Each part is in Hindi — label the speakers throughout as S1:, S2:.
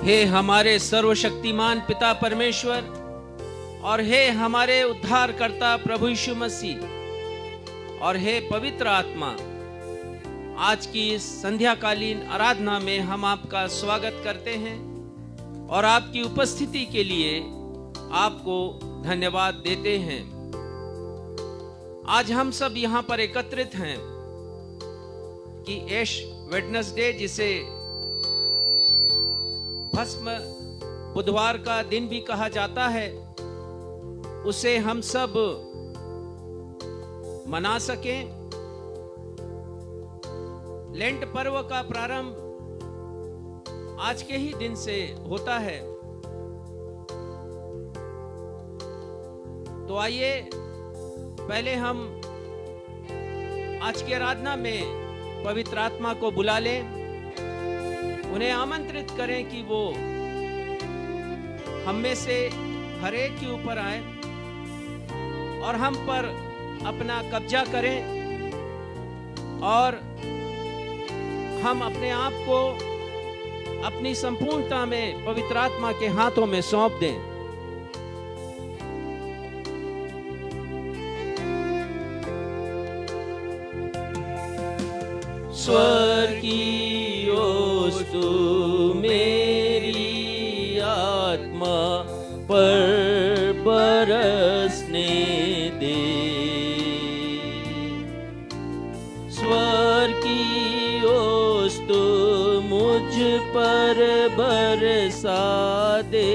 S1: हे हमारे सर्वशक्तिमान पिता परमेश्वर और हे हमारे उद्धारकर्ता प्रभु यीशु मसीह और हे पवित्र आत्मा, आज की इस संध्याकालीन आराधना में हम आपका स्वागत करते हैं और आपकी उपस्थिति के लिए आपको धन्यवाद देते हैं। आज हम सब यहाँ पर एकत्रित हैं कि ऐश वेडनेसडे, जिसे भस्म बुधवार का दिन भी कहा जाता है, उसे हम सब मना सकें। लेंट पर्व का प्रारंभ आज के ही दिन से होता है। तो आइए पहले हम आज की आराधना में पवित्र आत्मा को बुला लें, उन्हें आमंत्रित करें कि वो हम में से हर एक के ऊपर आए और हम पर अपना कब्जा करें और हम अपने आप को अपनी संपूर्णता में पवित्र आत्मा के हाथों में सौंप दें। स्वर्ग की ओस्तु मेरी आत्मा पर बरसने दे, स्वर्ग की ओस्तु मुझ पर बरसा दे।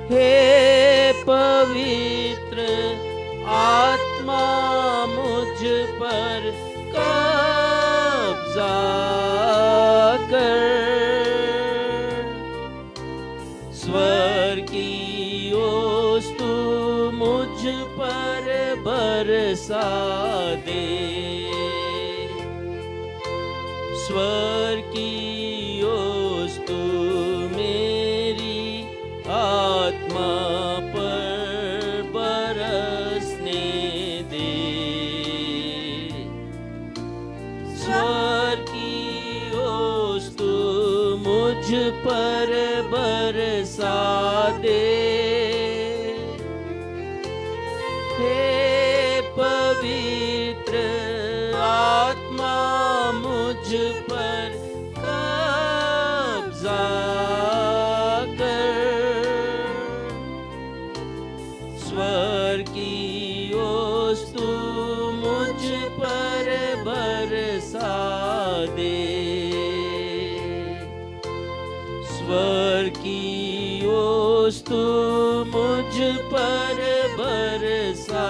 S1: हे पवित्र आत्मा मुझ पर कब्जा कर, स्वर्ग की ओस्तु मुझ पर बरसा दे, स्वर्ग की ओस्तु मेरी आत्मा पर बरसने दे, स्वर्ग की ओस्तु मुझ पर बरसा दे। हे पवित्र आत्मा मुझ पर कब्जा कर, स्वर्ग की ओस्तु मुझ पर बरसा दे, स्वर्ग की ओस्तु मुझ पर बरसा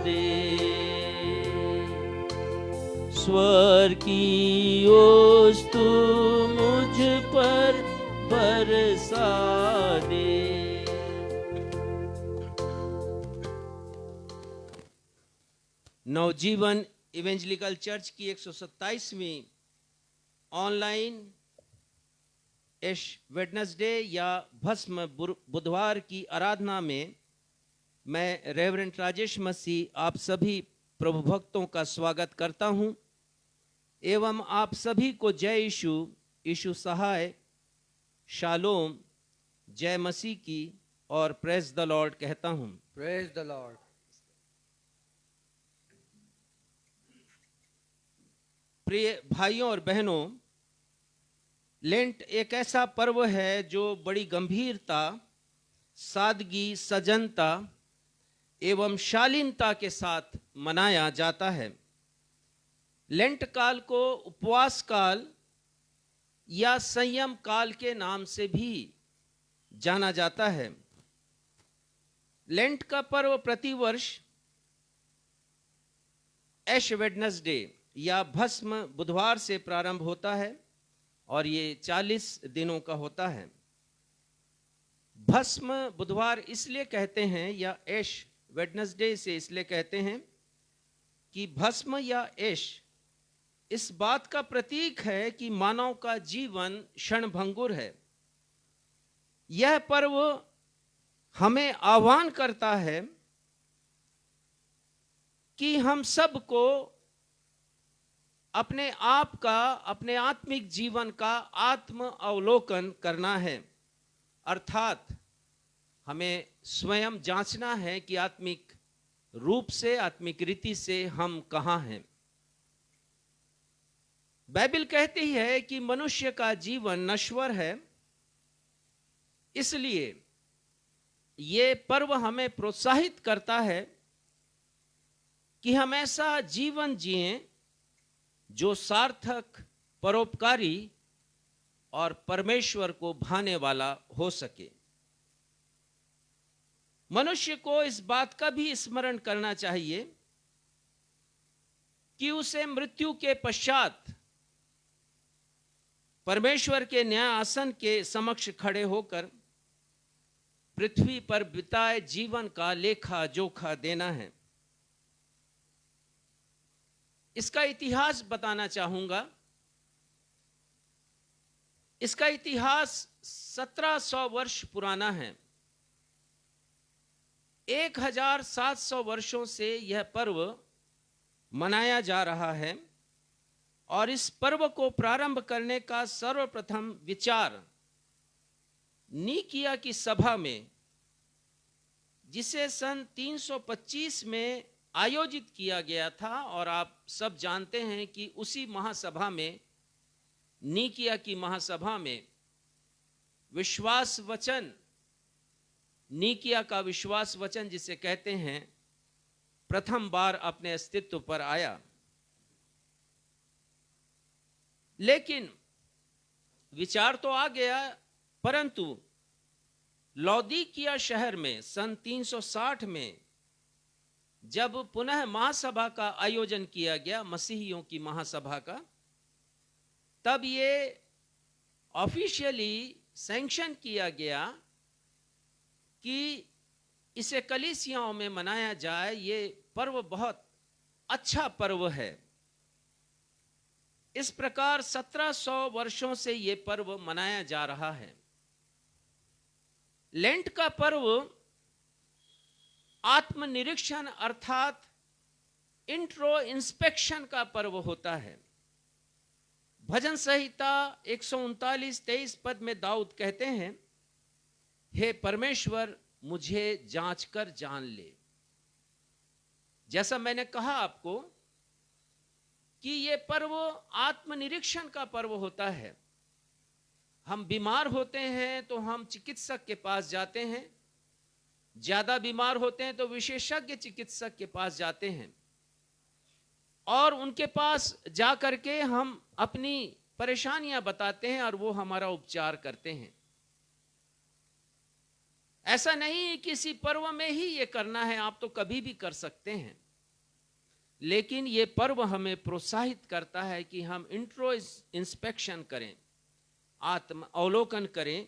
S1: दे, स्वर्ग की ओस्तु मुझ पर बरसा दे। नवजीवन इवेंजलिकल चर्च की 127वीं ऑनलाइन ऐश वेडनेसडे या भस्म बुधवार की आराधना में मैं रेवरेंड राजेश मसीह आप सभी प्रभु भक्तों का स्वागत करता हूं एवं आप सभी को जय यीशु, यीशु सहाय, शालोम, जय मसीह की और प्रेज द लॉर्ड कहता हूं।
S2: Praise the Lord.
S1: प्रिय भाइयों और बहनों, लेंट एक ऐसा पर्व है जो बड़ी गंभीरता, सादगी, सजनता एवं शालीनता के साथ मनाया जाता है। लेंट काल को उपवास काल या संयम काल के नाम से भी जाना जाता है। लेंट का पर्व प्रतिवर्ष ऐश वेडनेसडे या भस्म बुधवार से प्रारंभ होता है और ये 40 दिनों का होता है। भस्म बुधवार इसलिए कहते हैं या ऐश वेडनेसडे से इसलिए कहते हैं कि भस्म या ऐश इस बात का प्रतीक है कि मानव का जीवन क्षणभंगुर है। यह पर्व हमें आह्वान करता है कि हम सबको अपने आप का, अपने आत्मिक जीवन का आत्म अवलोकन करना है। अर्थात हमें स्वयं जांचना है कि आत्मिक रूप से, आत्मिक रीति से हम कहां हैं। बाइबल कहती है कि मनुष्य का जीवन नश्वर है, इसलिए ये पर्व हमें प्रोत्साहित करता है कि हम ऐसा जीवन जिएं जो सार्थक, परोपकारी और परमेश्वर को भाने वाला हो सके। मनुष्य को इस बात का भी स्मरण करना चाहिए कि उसे मृत्यु के पश्चात परमेश्वर के न्याय आसन के समक्ष खड़े होकर पृथ्वी पर बिताए जीवन का लेखा जोखा देना है। इसका इतिहास बताना चाहूंगा। इसका इतिहास 1700 वर्ष पुराना है। 1700 वर्षों से यह पर्व मनाया जा रहा है और इस पर्व को प्रारंभ करने का सर्वप्रथम विचार नीकिया की सभा में, जिसे सन 325 में आयोजित किया गया था, और आप सब जानते हैं कि उसी महासभा में, नीकिया की महासभा में विश्वास वचन, नीकिया का विश्वास वचन जिसे कहते हैं, प्रथम बार अपने अस्तित्व पर आया। लेकिन विचार तो आ गया, परंतु लौदीकिया शहर में सन 360 में जब पुनः महासभा का आयोजन किया गया, मसीहियों की महासभा का, तब ये ऑफिशियली सैंक्शन किया गया कि इसे कलीसियाओं में मनाया जाए। ये पर्व बहुत अच्छा पर्व है। इस प्रकार 1700 वर्षों से ये पर्व मनाया जा रहा है। लेंट का पर्व आत्मनिरीक्षण अर्थात इंट्रो इंस्पेक्शन का पर्व होता है। भजन संहिता 139:23 पद में दाऊद कहते हैं, हे परमेश्वर मुझे जांच कर जान ले। जैसा मैंने कहा आपको कि ये पर्व आत्मनिरीक्षण का पर्व होता है। हम बीमार होते हैं तो हम चिकित्सक के पास जाते हैं, ज्यादा बीमार होते हैं तो विशेषज्ञ चिकित्सक के पास जाते हैं, और उनके पास जाकर के हम अपनी परेशानियां बताते हैं और वो हमारा उपचार करते हैं। ऐसा नहीं किसी पर्व में ही ये करना है, आप तो कभी भी कर सकते हैं, लेकिन ये पर्व हमें प्रोत्साहित करता है कि हम इंट्रो इंस्पेक्शन करें, आत्म अवलोकन करें।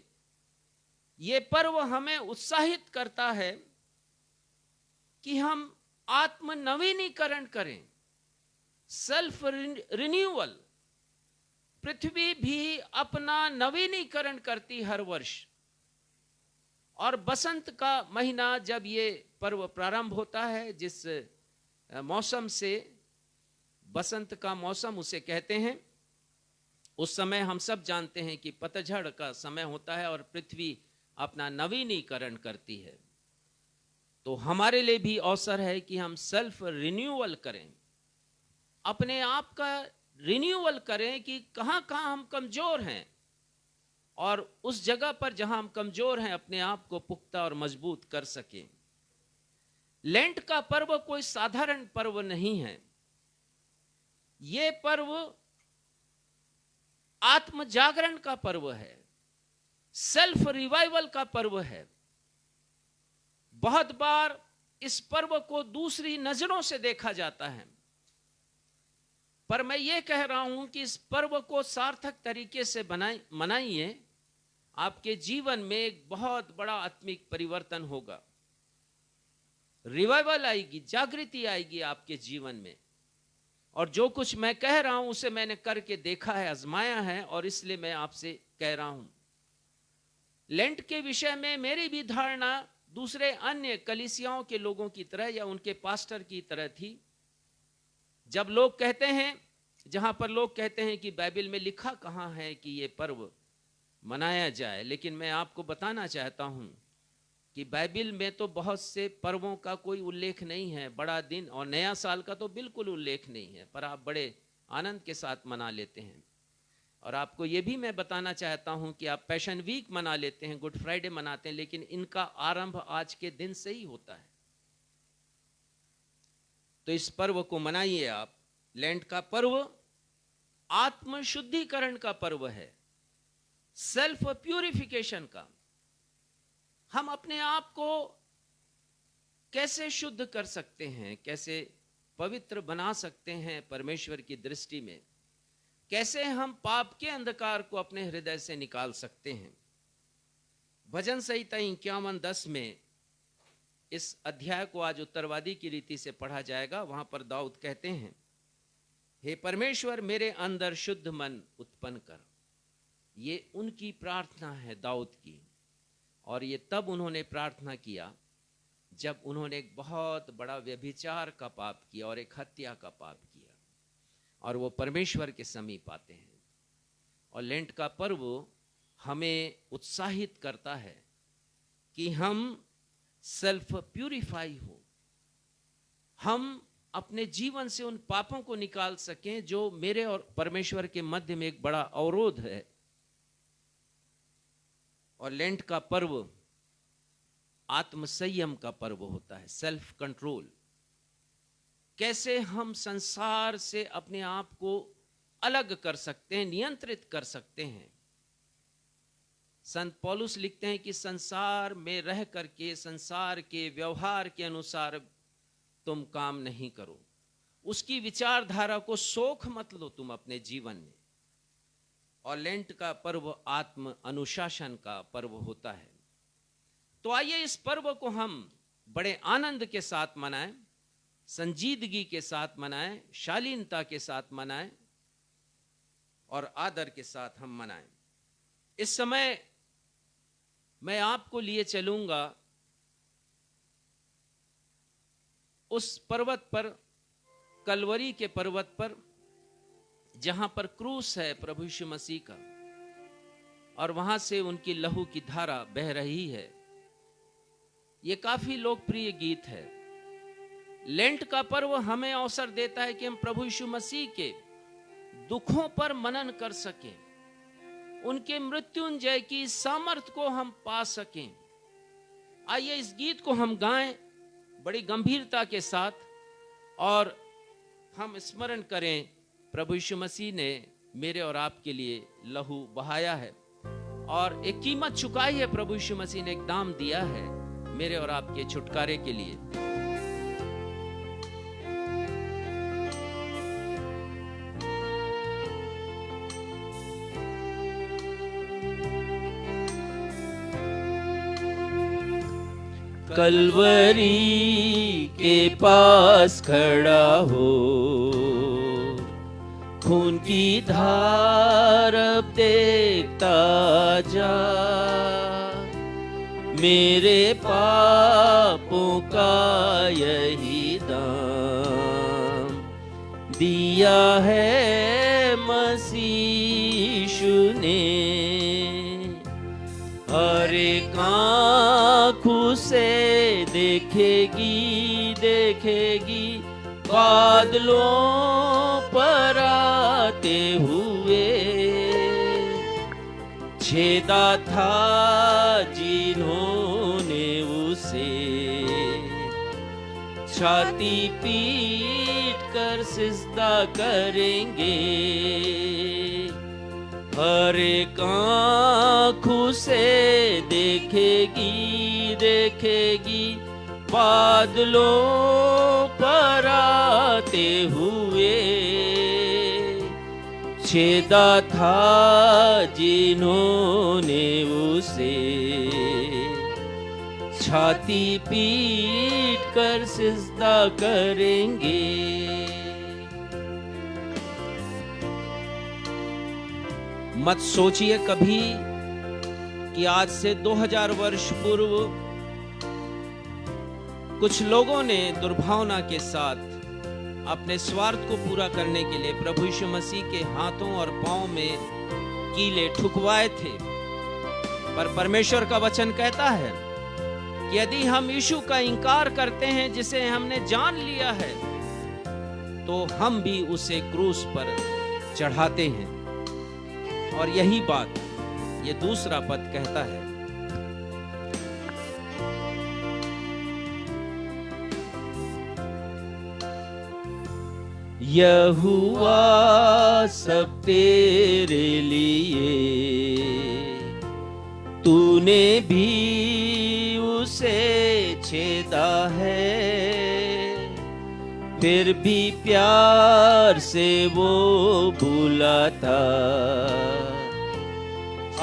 S1: ये पर्व हमें उत्साहित करता है कि हम आत्म नवीनीकरण करें, सेल्फ रिन्यूअल। पृथ्वी भी अपना नवीनीकरण करती हर वर्ष, और बसंत का महीना जब ये पर्व प्रारंभ होता है, जिस मौसम से, बसंत का मौसम उसे कहते हैं, उस समय हम सब जानते हैं कि पतझड़ का समय होता है और पृथ्वी अपना नवीनीकरण करती है। तो हमारे लिए भी अवसर है कि हम सेल्फ रिन्यूअल करें, अपने आप का रिन्यूअल करें कि कहां कहां हम कमजोर हैं, और उस जगह पर जहां हम कमजोर हैं अपने आप को पुख्ता और मजबूत कर सकें। लेंट का पर्व कोई साधारण पर्व नहीं है। यह पर्व आत्म जागरण का पर्व है, सेल्फ रिवाइवल का पर्व है। बहुत बार इस पर्व को दूसरी नजरों से देखा जाता है, पर मैं ये कह रहा हूं कि इस पर्व को सार्थक तरीके से मनाइए। आपके जीवन में एक बहुत बड़ा आत्मिक परिवर्तन होगा, रिवाइवल आएगी, जागृति आएगी आपके जीवन में। और जो कुछ मैं कह रहा हूं उसे मैंने करके देखा है, आजमाया है, और इसलिए मैं आपसे कह रहा हूं। लेंट के विषय में मेरी भी धारणा दूसरे अन्य कलीसियाओं के लोगों की तरह या उनके पास्टर की तरह थी। जब लोग कहते हैं जहां पर लोग कहते हैं कि बाइबल में लिखा कहाँ है कि ये पर्व मनाया जाए, लेकिन मैं आपको बताना चाहता हूं कि बाइबल में तो बहुत से पर्वों का कोई उल्लेख नहीं है। बड़ा दिन और नया साल का तो बिल्कुल उल्लेख नहीं है, पर आप बड़े आनंद के साथ मना लेते हैं। और आपको ये भी मैं बताना चाहता हूं कि आप पैशन वीक मना लेते हैं, गुड फ्राइडे मनाते हैं, लेकिन इनका आरंभ आज के दिन से ही होता है। तो इस पर्व को मनाइए आप। लेंट का पर्व आत्म शुद्धिकरण का पर्व है, सेल्फ प्यूरिफिकेशन का। हम अपने आप को कैसे शुद्ध कर सकते हैं, कैसे पवित्र बना सकते हैं परमेश्वर की दृष्टि में, कैसे हम पाप के अंधकार को अपने हृदय से निकाल सकते हैं। भजन संहिता 51:10 में इस अध्याय को आज उत्तरवादी की रीति से पढ़ा जाएगा। वहां पर दाऊद कहते हैं, हे परमेश्वर मेरे अंदर शुद्ध मन उत्पन्न कर। ये उनकी प्रार्थना है दाऊद की, और ये तब उन्होंने प्रार्थना किया जब उन्होंने एक बहुत बड़ा व्यभिचार का पाप किया और एक हत्या का पाप किया, और वो परमेश्वर के समीप आते हैं। और लेंट का पर्व हमें उत्साहित करता है कि हम सेल्फ प्यूरिफाई हो, हम अपने जीवन से उन पापों को निकाल सकें जो मेरे और परमेश्वर के मध्य में एक बड़ा अवरोध है। और लेंट का पर्व आत्मसंयम का पर्व होता है, सेल्फ कंट्रोल। कैसे हम संसार से अपने आप को अलग कर सकते हैं, नियंत्रित कर सकते हैं। संत पौलुस लिखते हैं कि संसार में रह करके संसार के व्यवहार के अनुसार तुम काम नहीं करो, उसकी विचारधारा को सोख मत लो तुम अपने जीवन में। और लेंट का पर्व आत्म अनुशासन का पर्व होता है। तो आइए इस पर्व को हम बड़े आनंद के साथ मनाएं, संजीदगी के साथ मनाएं, शालीनता के साथ मनाएं और आदर के साथ हम मनाएं। इस समय मैं आपको लिए चलूंगा उस पर्वत पर, कलवरी के पर्वत पर, जहां पर क्रूस है प्रभु यीशु मसीह का, और वहां से उनकी लहू की धारा बह रही है। यह काफी लोकप्रिय गीत है। लेंट का पर्व हमें अवसर देता है कि हम प्रभु यीशु मसीह के दुखों पर मनन कर सकें, उनके मृत्युंजय की सामर्थ को हम पा सकें। आइए इस गीत को हम गाएं बड़ी गंभीरता के साथ, और हम स्मरण करें प्रभु यीशु मसीह ने मेरे और आपके लिए लहू बहाया है, और एक कीमत चुकाई है। प्रभु यीशु मसीह ने एक दाम दिया है मेरे और आपके छुटकारे के लिए।
S2: कलवरी के पास खड़ा हो, खून की धार अब देखता जा, मेरे पापों का यही दाम दिया है मसीह ने। हर एक आँखों से देखेगी देखेगी बादलों पर आते हुए, छेदा था जिन्होंने उसे, छाती पीट कर सिजदा करेंगे। हर एक आँखों से देखेगी देखेगी बादलों पर आते हुए, छेदा था जिन्होंने उसे, छाती पीट कर सिजदा करेंगे।
S1: मत सोचिए कभी कि आज से 2000 वर्ष पूर्व कुछ लोगों ने दुर्भावना के साथ अपने स्वार्थ को पूरा करने के लिए प्रभु यीशु मसीह के हाथों और पांव में कीले ठुकवाए थे। पर परमेश्वर का वचन कहता है कि यदि हम यीशु का इनकार करते हैं जिसे हमने जान लिया है, तो हम भी उसे क्रूस पर चढ़ाते हैं। और यही बात ये दूसरा पद कहता है,
S2: यहोवा सब तेरे लिए, तूने भी उसे छेदा है, फिर भी प्यार से वो बुलाता,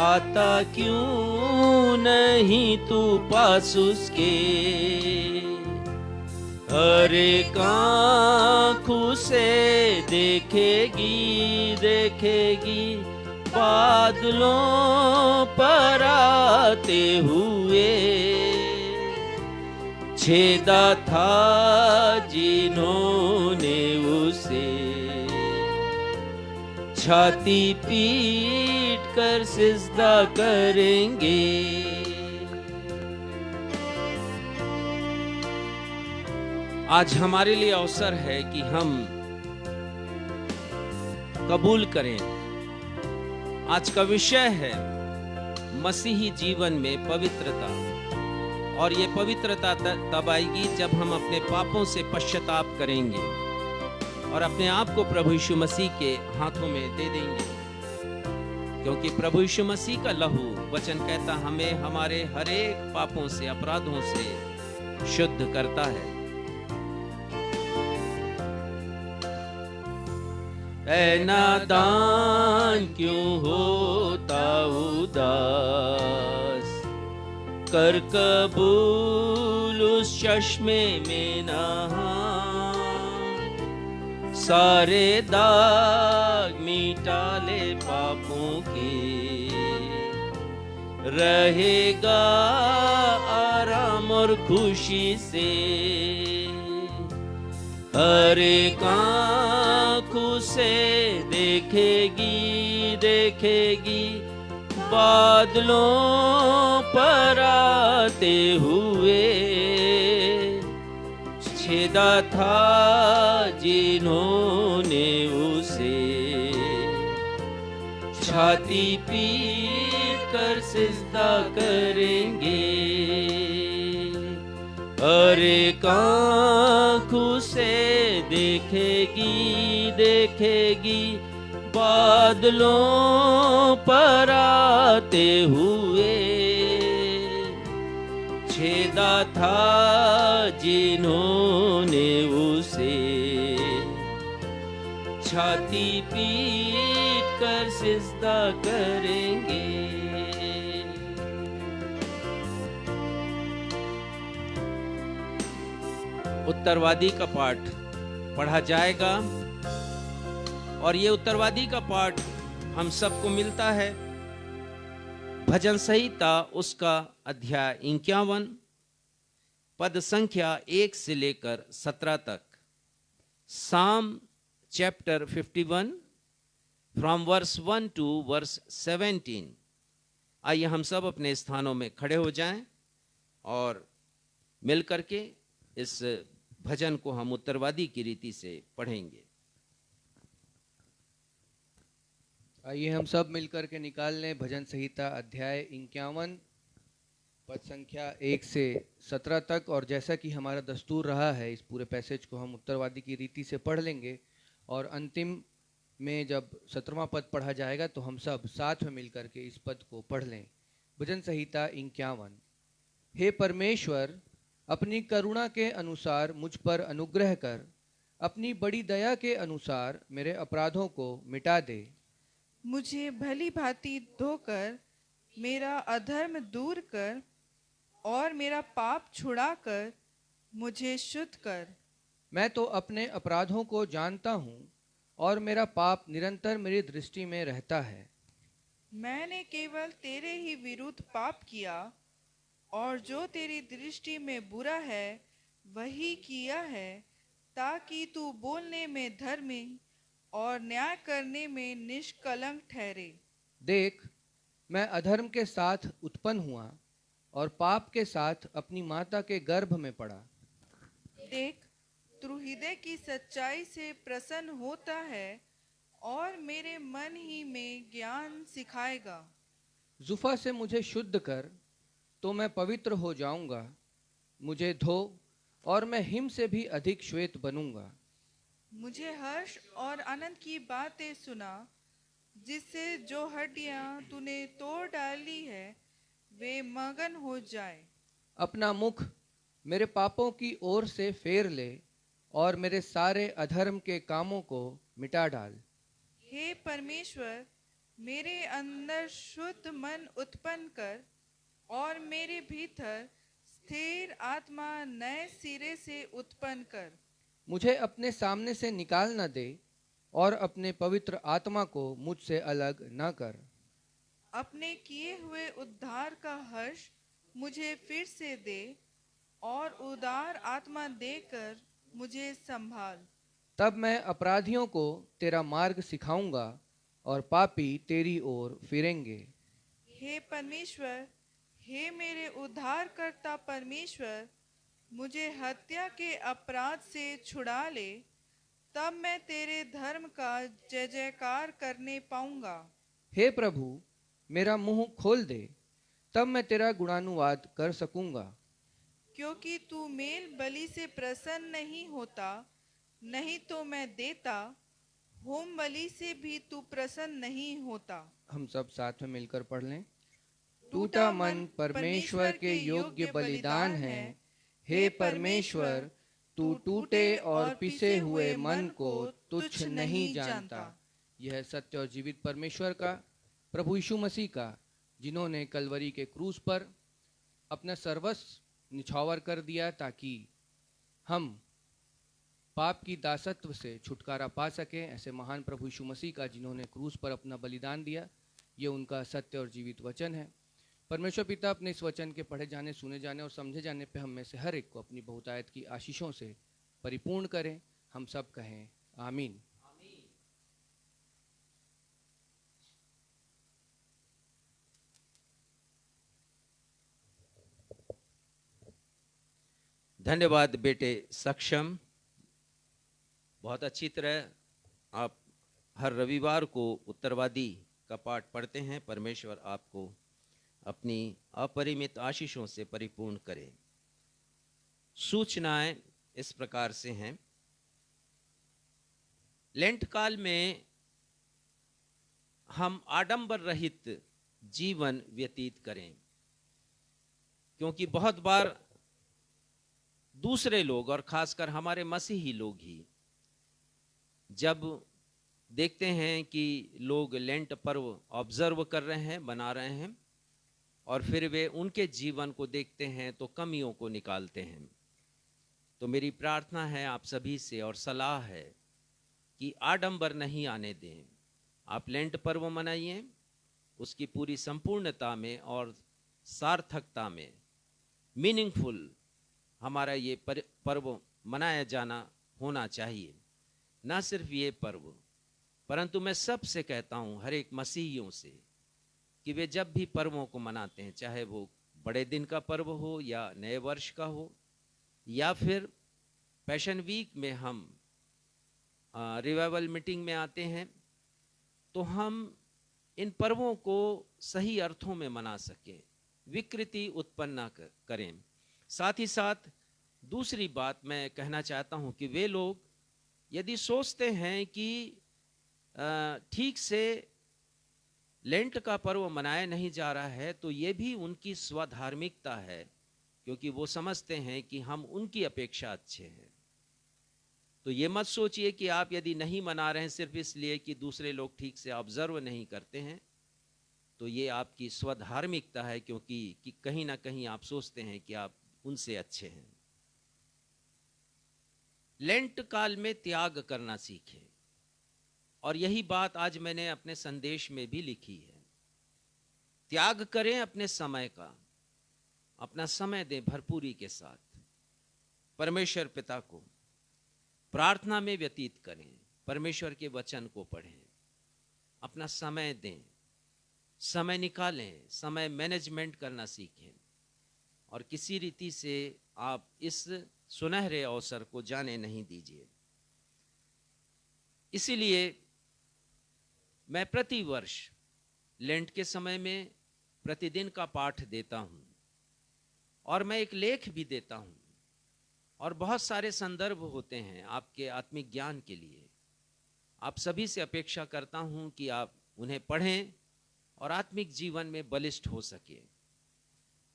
S2: आता क्यों नहीं तू पास उसके, हर एक आँखों से देखेगी देखेगी, बादलों पर आते हुए, छेदा था जिन्होंने उसे, छाती पीट कर सिजदा करेंगे।
S1: आज हमारे लिए अवसर है कि हम कबूल करें। आज का विषय है मसीही जीवन में पवित्रता, और ये पवित्रता तब आएगी जब हम अपने पापों से पश्चाताप करेंगे और अपने आप को प्रभु यीशु मसीह के हाथों में दे देंगे, क्योंकि प्रभु यीशु मसीह का लहू, वचन कहता, हमें हमारे हर एक पापों से, अपराधों से शुद्ध करता है।
S2: ऐ नादान क्यों होता उदास, कर कबूल उस चश्मे में नहा, सारे दाग मिटा ले पापों के, रहेगा आराम और खुशी से, हर एक आँखों से देखेगी देखेगी, बादलों पर आते हुए, छेदा था जिन्होंने उसे, छाती पीट कर सिजदा करेंगे, हर एक आँखों से देखेगी देखेगी, बादलों पर आते हुए, छेदा था जिन्होंने उसे, छाती पीट कर सिजदा करेंगे।
S1: उत्तरवादी का पाठ पढ़ा जाएगा, और ये उत्तरवादी का पाठ हम सबको मिलता है भजन संहिता उसका अध्याय 51 पद संख्या 1 से लेकर 17 तक। Psalm chapter 51 from verse 1 to verse 17। आइए हम सब अपने स्थानों में खड़े हो जाएं और मिल करके इस भजन को हम उत्तरवादी की रीति से पढ़ेंगे।
S3: आइए हम सब मिलकर के निकाल लें भजन संहिता अध्याय 51 पद संख्या 1 से 17 तक। और जैसा कि हमारा दस्तूर रहा है, इस पूरे पैसेज को हम उत्तरवादी की रीति से पढ़ लेंगे, और अंतिम में जब 17वां पद पढ़ा जाएगा तो हम सब साथ में मिलकर के इस पद को पढ़ लें। भजन संहिता 51। हे परमेश्वर, अपनी करुणा के अनुसार मुझ पर अनुग्रह कर, अपनी बड़ी दया के अनुसार मेरे अपराधों को मिटा दे।
S4: मुझे भली भांति धोकर मेरा अधर्म दूर कर, और मेरा पाप छुड़ाकर मुझे शुद्ध कर।
S3: मैं तो अपने अपराधों को जानता हूँ, और मेरा पाप निरंतर मेरी दृष्टि में रहता है।
S4: मैंने केवल तेरे ही विरुद्ध पाप किया, और जो तेरी दृष्टि में बुरा है वही किया है, ताकि तू बोलने में धर्मी और न्याय करने में निष्कलंक ठहरे।
S3: देख, मैं अधर्म के साथ उत्पन्न हुआ और पाप के साथ अपनी माता के गर्भ में पड़ा।
S4: देख, तू हृदय की सच्चाई से प्रसन्न होता है और मेरे मन ही में ज्ञान सिखाएगा।
S3: जुफा से मुझे शुद्ध कर, तो मैं पवित्र हो जाऊंगा। मुझे धो और मैं हिम से भी अधिक श्वेत बनूंगा।
S4: मुझे हर्ष और आनंद की बातें सुना, जिससे जो हड्डियां तूने तोड़ डाली है वे मगन हो जाए।
S3: अपना मुख मेरे पापों की ओर से फेर ले और मेरे सारे अधर्म के कामों को मिटा डाल।
S4: हे परमेश्वर, मेरे अंदर शुद्ध मन उत्पन्न कर और मेरे भीतर स्थिर आत्मा नए सिरे से उत्पन्न कर।
S3: मुझे अपने सामने से निकाल न दे और अपने पवित्र आत्मा को मुझसे अलग न कर।
S4: अपने किए हुए उद्धार का हर्ष मुझे फिर से दे और उदार आत्मा देकर मुझे संभाल।
S3: तब मैं अपराधियों को तेरा मार्ग सिखाऊंगा और पापी तेरी ओर फिरेंगे।
S4: हे परमेश्वर, हे मेरे उद्धारकर्ता परमेश्वर, मुझे हत्या के अपराध से छुड़ा ले, तब मैं तेरे धर्म का जय जयकार करने पाऊंगा।
S3: हे प्रभु, मेरा मुंह खोल दे, तब मैं तेरा गुणानुवाद कर सकूंगा।
S4: क्योंकि तू मेल बलि से प्रसन्न नहीं होता, नहीं तो मैं देता, होम बलि से भी तू प्रसन्न नहीं होता।
S3: हम सब साथ में मिलकर पढ़ लें। टूटा मन परमेश्वर के योग्य बलिदान है। हे परमेश्वर, तू टूटे और पिसे हुए मन को तुच्छ नहीं जानता। यह सत्य और जीवित परमेश्वर का, प्रभु यीशु मसीह का, जिन्होंने कलवरी के क्रूस पर अपना सर्वस्व निछावर कर दिया ताकि हम पाप की दासत्व से छुटकारा पा सकें। ऐसे महान प्रभु यीशु मसीह का, जिन्होंने क्रूस पर अपना बलिदान दिया, ये उनका सत्य और जीवित वचन है। परमेश्वर पिता अपने इस वचन के पढ़े जाने, सुने जाने और समझे जाने पे हम में से हर एक को अपनी बहुतायत की आशीषों से परिपूर्ण करें। हम सब कहें आमीन।
S1: धन्यवाद बेटे सक्षम। बहुत अच्छी तरह आप हर रविवार को उत्तरवादी का पाठ पढ़ते हैं। परमेश्वर आपको अपनी अपरिमित आशीषों से परिपूर्ण करे। सूचनाएं इस प्रकार से हैं। लेंट काल में हम आडंबर रहित जीवन व्यतीत करें, क्योंकि बहुत बार दूसरे लोग और खासकर हमारे मसीही लोग ही जब देखते हैं कि लोग लेंट पर्व ऑब्जर्व कर रहे हैं, मना रहे हैं, और फिर वे उनके जीवन को देखते हैं तो कमियों को निकालते हैं। तो मेरी प्रार्थना है आप सभी से और सलाह है कि आडंबर नहीं आने दें। आप लेंट पर्व मनाइए, उसकी पूरी संपूर्णता में और सार्थकता में। मीनिंगफुल हमारा ये पर्व मनाया जाना होना चाहिए। ना सिर्फ ये पर्व, परंतु मैं सबसे कहता हूँ, हर एक मसीहियों से, कि वे जब भी पर्वों को मनाते हैं, चाहे वो बड़े दिन का पर्व हो या नए वर्ष का हो या फिर पैशन वीक में हम रिवाइवल मीटिंग में आते हैं, तो हम इन पर्वों को सही अर्थों में मना सकें, विकृति उत्पन्न ना करें। साथ ही साथ दूसरी बात मैं कहना चाहता हूं कि वे लोग यदि सोचते हैं कि ठीक से लेंट का पर्व मनाया नहीं जा रहा है, तो ये भी उनकी स्वधार्मिकता है, क्योंकि वो समझते हैं कि हम उनकी अपेक्षा अच्छे हैं। तो ये मत सोचिए कि आप यदि नहीं मना रहे हैं सिर्फ इसलिए कि दूसरे लोग ठीक से ऑब्जर्व नहीं करते हैं, तो ये आपकी स्वधार्मिकता है, क्योंकि कहीं ना कहीं आप सोचते हैं कि आप उनसे अच्छे हैं। लेंट काल में त्याग करना सीखें, और यही बात आज मैंने अपने संदेश में भी लिखी है। त्याग करें अपने समय का, अपना समय दें भरपूरी के साथ परमेश्वर पिता को, प्रार्थना में व्यतीत करें, परमेश्वर के वचन को पढ़ें, अपना समय दें, समय निकालें, समय मैनेजमेंट करना सीखें और किसी रीति से आप इस सुनहरे अवसर को जाने नहीं दीजिए। इसीलिए मैं प्रतिवर्ष लेंट के समय में प्रतिदिन का पाठ देता हूं और मैं एक लेख भी देता हूं और बहुत सारे संदर्भ होते हैं आपके आत्मिक ज्ञान के लिए। आप सभी से अपेक्षा करता हूं कि आप उन्हें पढ़ें और आत्मिक जीवन में बलिष्ठ हो सके।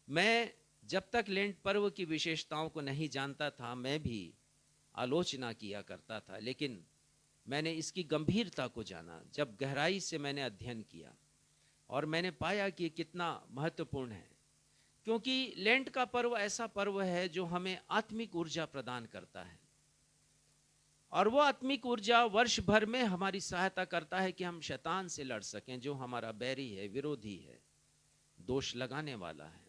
S1: मैं जब तक लेंट पर्व की विशेषताओं को नहीं जानता था, मैं भी आलोचना किया करता था, लेकिन मैंने इसकी गंभीरता को जाना जब गहराई से मैंने अध्ययन किया और मैंने पाया कि कितना महत्वपूर्ण है, क्योंकि लेंट का पर्व ऐसा पर्व है जो हमें आत्मिक ऊर्जा प्रदान करता है और वो आत्मिक ऊर्जा वर्ष भर में हमारी सहायता करता है कि हम शैतान से लड़ सकें, जो हमारा बैरी है, विरोधी है, दोष लगाने वाला है।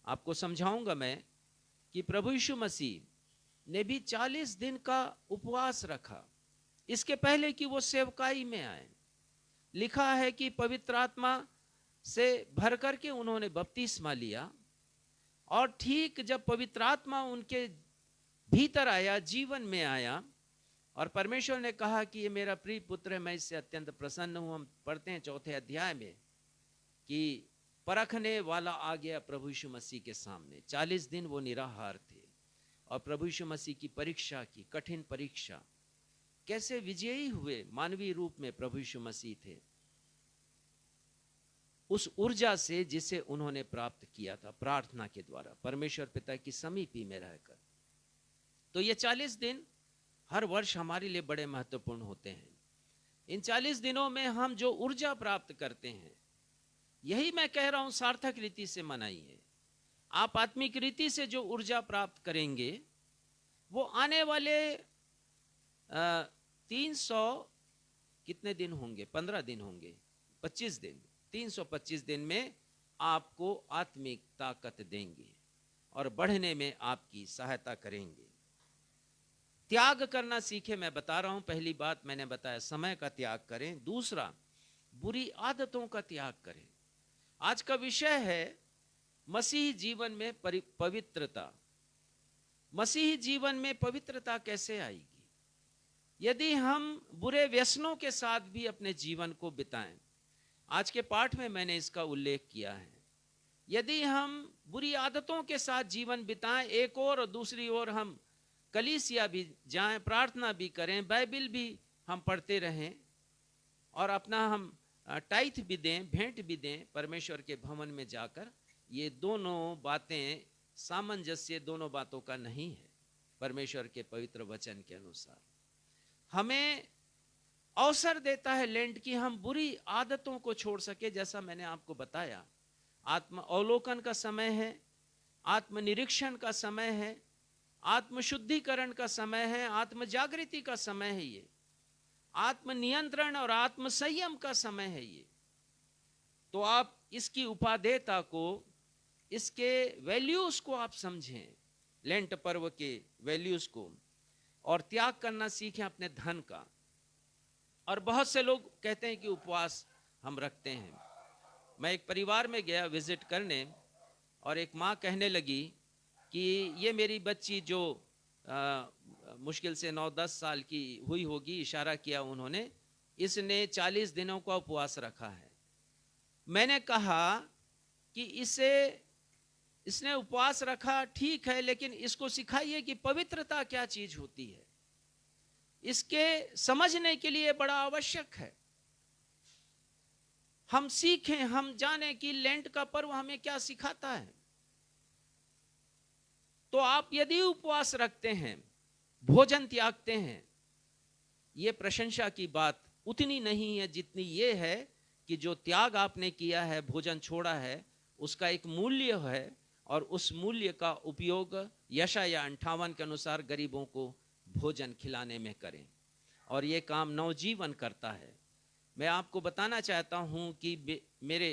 S1: आपको समझाऊंगा मैं कि प्रभु यीशु मसीह ने भी 40 दिन का उपवास रखा इसके पहले कि वो सेवकाई में आए। लिखा है कि पवित्र आत्मा से भर करके उन्होंने बपतिस्मा लिया और ठीक जब पवित्र आत्मा उनके भीतर आया, जीवन में आया और परमेश्वर ने कहा कि ये मेरा प्रिय पुत्र है, मैं इससे अत्यंत प्रसन्न हूं। हम पढ़ते हैं 4थे अध्याय में कि परखने वाला आ गया प्रभु यीशु मसीह के सामने। 40 दिन वो निराहार थे और प्रभु यीशु मसीह की परीक्षा की, कठिन परीक्षा, कैसे विजयी हुए मानवीय रूप में प्रभु यीशु मसीह थे, उस ऊर्जा से जिसे उन्होंने प्राप्त किया था प्रार्थना के द्वारा, परमेश्वर पिता की समीपी में रहकर। तो ये 40 दिन हर वर्ष हमारे लिए बड़े महत्वपूर्ण होते हैं। इन 40 दिनों में हम जो ऊर्जा प्राप्त करते हैं, यही मैं कह रहा हूं, सार्थक रीति से मनाइए। आप आत्मिक रीति से जो ऊर्जा प्राप्त करेंगे वो आने वाले 300 कितने दिन होंगे, 15 दिन होंगे, 25 दिन, 325 दिन में आपको आत्मिक ताकत देंगे और बढ़ने में आपकी सहायता करेंगे। त्याग करना सीखे। मैं बता रहा हूं, पहली बात मैंने बताया, समय का त्याग करें। दूसरा, बुरी आदतों का त्याग करें। आज का विषय है मसीही जीवन में पवित्रता। मसीही जीवन में पवित्रता कैसे आएगी? यदि हम बुरे व्यसनों के साथ भी अपने जीवन को बिताएं, आज के पाठ में मैंने इसका उल्लेख किया है। यदि हम बुरी आदतों के साथ जीवन बिताएं एक और दूसरी ओर हम कलीसिया भी जाएं, प्रार्थना भी करें, बाइबल भी हम पढ़ते रहें और अपना हम टाइथ भी दें, भेंट भी दें परमेश्वर के भवन में जाकर, ये दोनों बातें सामंजस्य दोनों बातों का नहीं है परमेश्वर के पवित्र वचन के अनुसार। हमें अवसर देता है लेंट की हम बुरी आदतों को छोड़ सके। जैसा मैंने आपको बताया, आत्म अवलोकन का समय है, आत्मनिरीक्षण का समय है, आत्मशुद्धिकरण का समय है, आत्म जागृति का समय है, ये आत्मनियंत्रण और आत्म संयम का समय है ये। तो आप इसकी उपादेयता को, इसके वैल्यूज को आप समझें, लेंट पर्व के वैल्यूज को, और त्याग करना सीखें अपने धन का। और बहुत से लोग कहते हैं कि उपवास हम रखते हैं। मैं एक परिवार में गया विजिट करने और एक माँ कहने लगी कि ये मेरी बच्ची जो मुश्किल से 9-10 साल की हुई होगी, इशारा किया उन्होंने, इसने 40 दिनों का उपवास रखा है। मैंने कहा कि इसने उपवास रखा ठीक है, लेकिन इसको सिखाइए कि पवित्रता क्या चीज होती है। इसके समझने के लिए बड़ा आवश्यक है हम सीखें, हम जानें कि लेंट का पर्व हमें क्या सिखाता है। तो आप यदि उपवास रखते हैं, भोजन त्यागते हैं, यह प्रशंसा की बात उतनी नहीं है जितनी ये है कि जो त्याग आपने किया है, भोजन छोड़ा है, उसका एक मूल्य है और उस मूल्य का उपयोग यशाया 58 के अनुसार गरीबों को भोजन खिलाने में करें और ये काम नवजीवन करता है। मैं आपको बताना चाहता हूं कि मेरे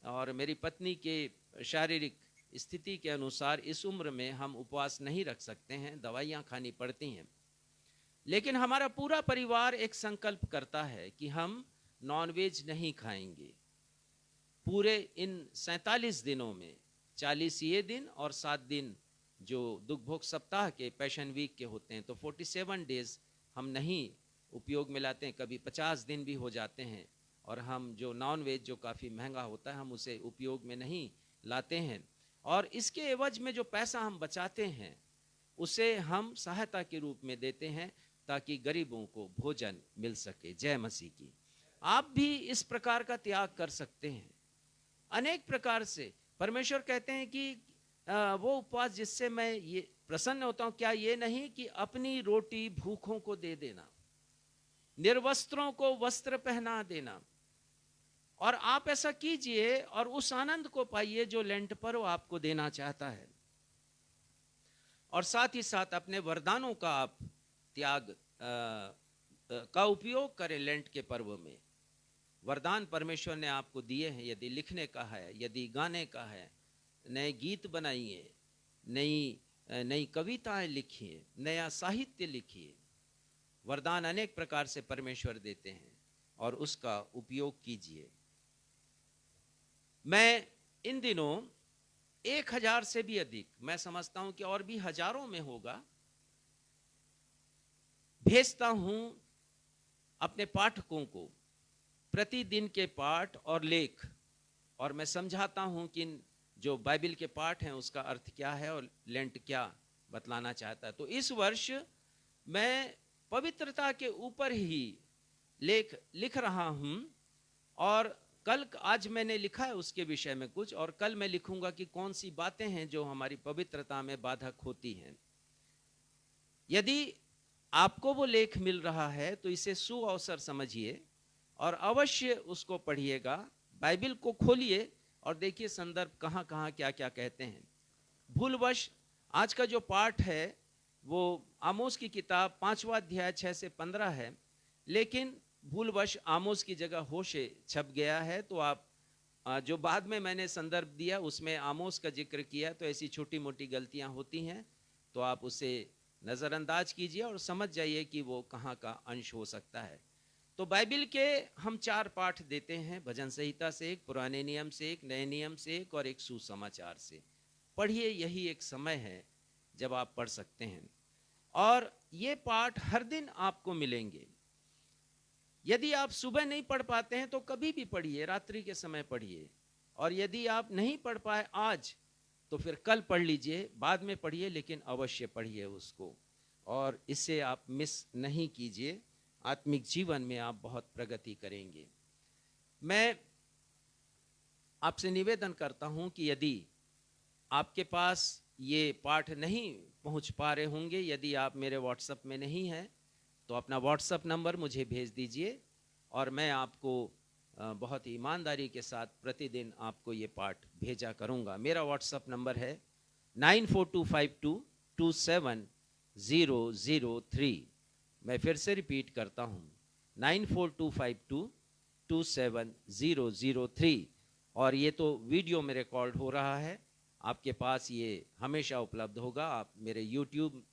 S1: और मेरी पत्नी के शारीरिक स्थिति के अनुसार इस उम्र में हम उपवास नहीं रख सकते हैं, दवाइयाँ खानी पड़ती हैं। लेकिन हमारा पूरा परिवार एक संकल्प करता है कि हम नॉनवेज नहीं खाएंगे पूरे इन 47 दिनों में। 40 ये दिन और 7 दिन जो दुख भोग सप्ताह के पैशन वीक के होते हैं, तो 47 डेज हम नहीं उपयोग में लाते हैं। कभी 50 दिन भी हो जाते हैं और हम जो नॉन वेज जो काफ़ी महंगा होता है हम उसे उपयोग में नहीं लाते हैं। और इसके एवज में जो पैसा हम बचाते हैं उसे हम सहायता के रूप में देते हैं ताकि गरीबों को भोजन मिल सके। जय मसीह की। आप भी इस प्रकार का त्याग कर सकते हैं अनेक प्रकार से। परमेश्वर कहते हैं कि वो उपवास जिससे मैं ये प्रसन्न होता हूं, क्या ये नहीं कि अपनी रोटी भूखों को दे देना, निर्वस्त्रों को वस्त्र पहना देना। और आप ऐसा कीजिए और उस आनंद को पाइए जो लेंट पर्व आपको देना चाहता है। और साथ ही साथ अपने वरदानों का आप त्याग का उपयोग करें लेंट के पर्व में। वरदान परमेश्वर ने आपको दिए हैं, यदि लिखने का है, यदि गाने का है, नए गीत बनाइए, नई कविताएं लिखिए, नया साहित्य लिखिए। वरदान अनेक प्रकार से परमेश्वर देते हैं और उसका उपयोग कीजिए। मैं इन दिनों 1000 से भी अधिक, मैं समझता हूं कि और भी हजारों में होगा, भेजता हूं अपने पाठकों को प्रतिदिन के पाठ और लेख। और मैं समझाता हूं कि जो बाइबल के पाठ हैं उसका अर्थ क्या है और लेंट क्या बतलाना चाहता है। तो इस वर्ष मैं पवित्रता के ऊपर ही लेख लिख रहा हूं और आज मैंने लिखा है उसके विषय में कुछ, और कल मैं लिखूंगा कि कौन सी बातें हैं जो हमारी पवित्रता में बाधक होती हैं। यदि आपको वो लेख मिल रहा है तो इसे सुअवसर समझिए और अवश्य उसको पढ़िएगा। बाइबल को खोलिए और देखिए संदर्भ कहाँ कहाँ क्या क्या कहते हैं। भूलवश आज का जो पाठ है वो आमोस की किताब 5वां अध्याय 6 से 15 है, लेकिन भूलवश आमोस की जगह होशे छप गया है। तो आप जो बाद में मैंने संदर्भ दिया उसमें आमोस का जिक्र किया, तो ऐसी छोटी मोटी गलतियां होती हैं, तो आप उसे नज़रअंदाज कीजिए और समझ जाइए कि वो कहाँ का अंश हो सकता है। तो बाइबल के हम 4 पाठ देते हैं, भजन संहिता से एक, पुराने नियम से एक, नए नियम से एक और एक सुसमाचार से। पढ़िए, यही एक समय है जब आप पढ़ सकते हैं। और ये पाठ हर दिन आपको मिलेंगे। यदि आप सुबह नहीं पढ़ पाते हैं तो कभी भी पढ़िए, रात्रि के समय पढ़िए। और यदि आप नहीं पढ़ पाए आज तो फिर कल पढ़ लीजिए, बाद में पढ़िए, लेकिन अवश्य पढ़िए उसको। और इससे आप मिस नहीं कीजिए, आत्मिक जीवन में आप बहुत प्रगति करेंगे। मैं आपसे निवेदन करता हूं कि यदि आपके पास ये पाठ नहीं पहुंच पा रहे होंगे, यदि आप मेरे व्हाट्सएप में नहीं हैं, तो अपना व्हाट्सएप नंबर मुझे भेज दीजिए और मैं आपको बहुत ही ईमानदारी के साथ प्रतिदिन आपको ये पाठ भेजा करूंगा। मेरा व्हाट्सएप नंबर है 9425270003। मैं फिर से रिपीट करता हूं, 9425270003। और ये तो वीडियो में रिकॉर्ड हो रहा है, आपके पास ये हमेशा उपलब्ध होगा। आप मेरे यूट्यूब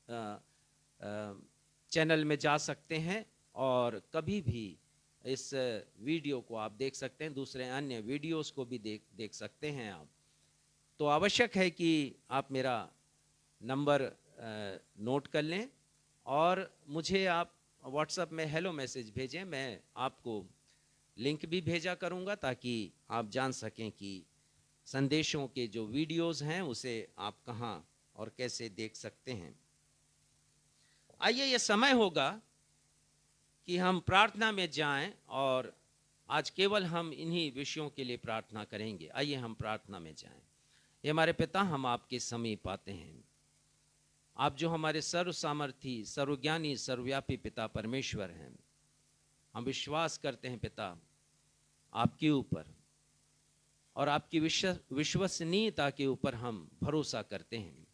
S1: चैनल में जा सकते हैं और कभी भी इस वीडियो को आप देख सकते हैं, दूसरे अन्य वीडियोस को भी देख सकते हैं आप। तो आवश्यक है कि आप मेरा नंबर नोट कर लें और मुझे आप व्हाट्सएप में हेलो मैसेज भेजें। मैं आपको लिंक भी भेजा करूंगा ताकि आप जान सकें कि संदेशों के जो वीडियोस हैं उसे आप कहां और कैसे देख सकते हैं। आइए, ये समय होगा कि हम प्रार्थना में जाएं और आज केवल हम इन्हीं विषयों के लिए प्रार्थना करेंगे। आइए हम प्रार्थना में जाएं। ये हमारे पिता, हम आपके समीप आते हैं। आप जो हमारे सर्व सामर्थी, सर्वज्ञानी, सर्वव्यापी पिता परमेश्वर हैं, हम विश्वास करते हैं पिता आपके ऊपर और आपकी विश्वसनीयता के ऊपर हम भरोसा करते हैं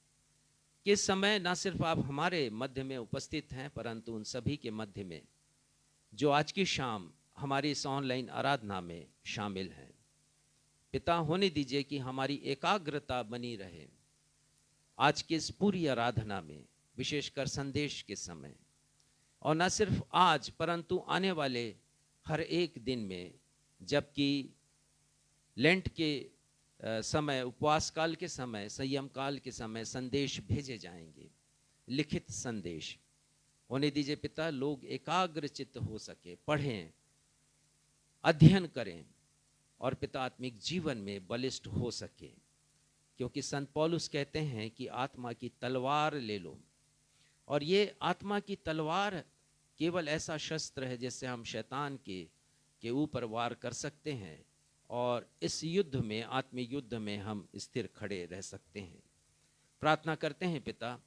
S1: कि इस समय न सिर्फ आप हमारे मध्य में उपस्थित हैं, परंतु उन सभी के मध्य में जो आज की शाम हमारी इस ऑनलाइन आराधना में शामिल हैं। पिता, होने दीजिए कि हमारी एकाग्रता बनी रहे आज की इस पूरी आराधना में, विशेषकर संदेश के समय। और न सिर्फ आज परंतु आने वाले हर एक दिन में, जबकि लेंट के समय, उपवास काल के समय, संयम काल के समय संदेश भेजे जाएंगे, लिखित संदेश। होने दीजिए पिता, लोग एकाग्रचित्त हो सके, पढ़ें, अध्ययन करें और पिता आत्मिक जीवन में बलिष्ठ हो सके, क्योंकि संत पौलुस कहते हैं कि आत्मा की तलवार ले लो। और ये आत्मा की तलवार केवल ऐसा शस्त्र है जिससे हम शैतान के ऊपर वार कर सकते हैं और इस युद्ध में, आत्मिक युद्ध में हम स्थिर खड़े रह सकते हैं। प्रार्थना करते हैं पिता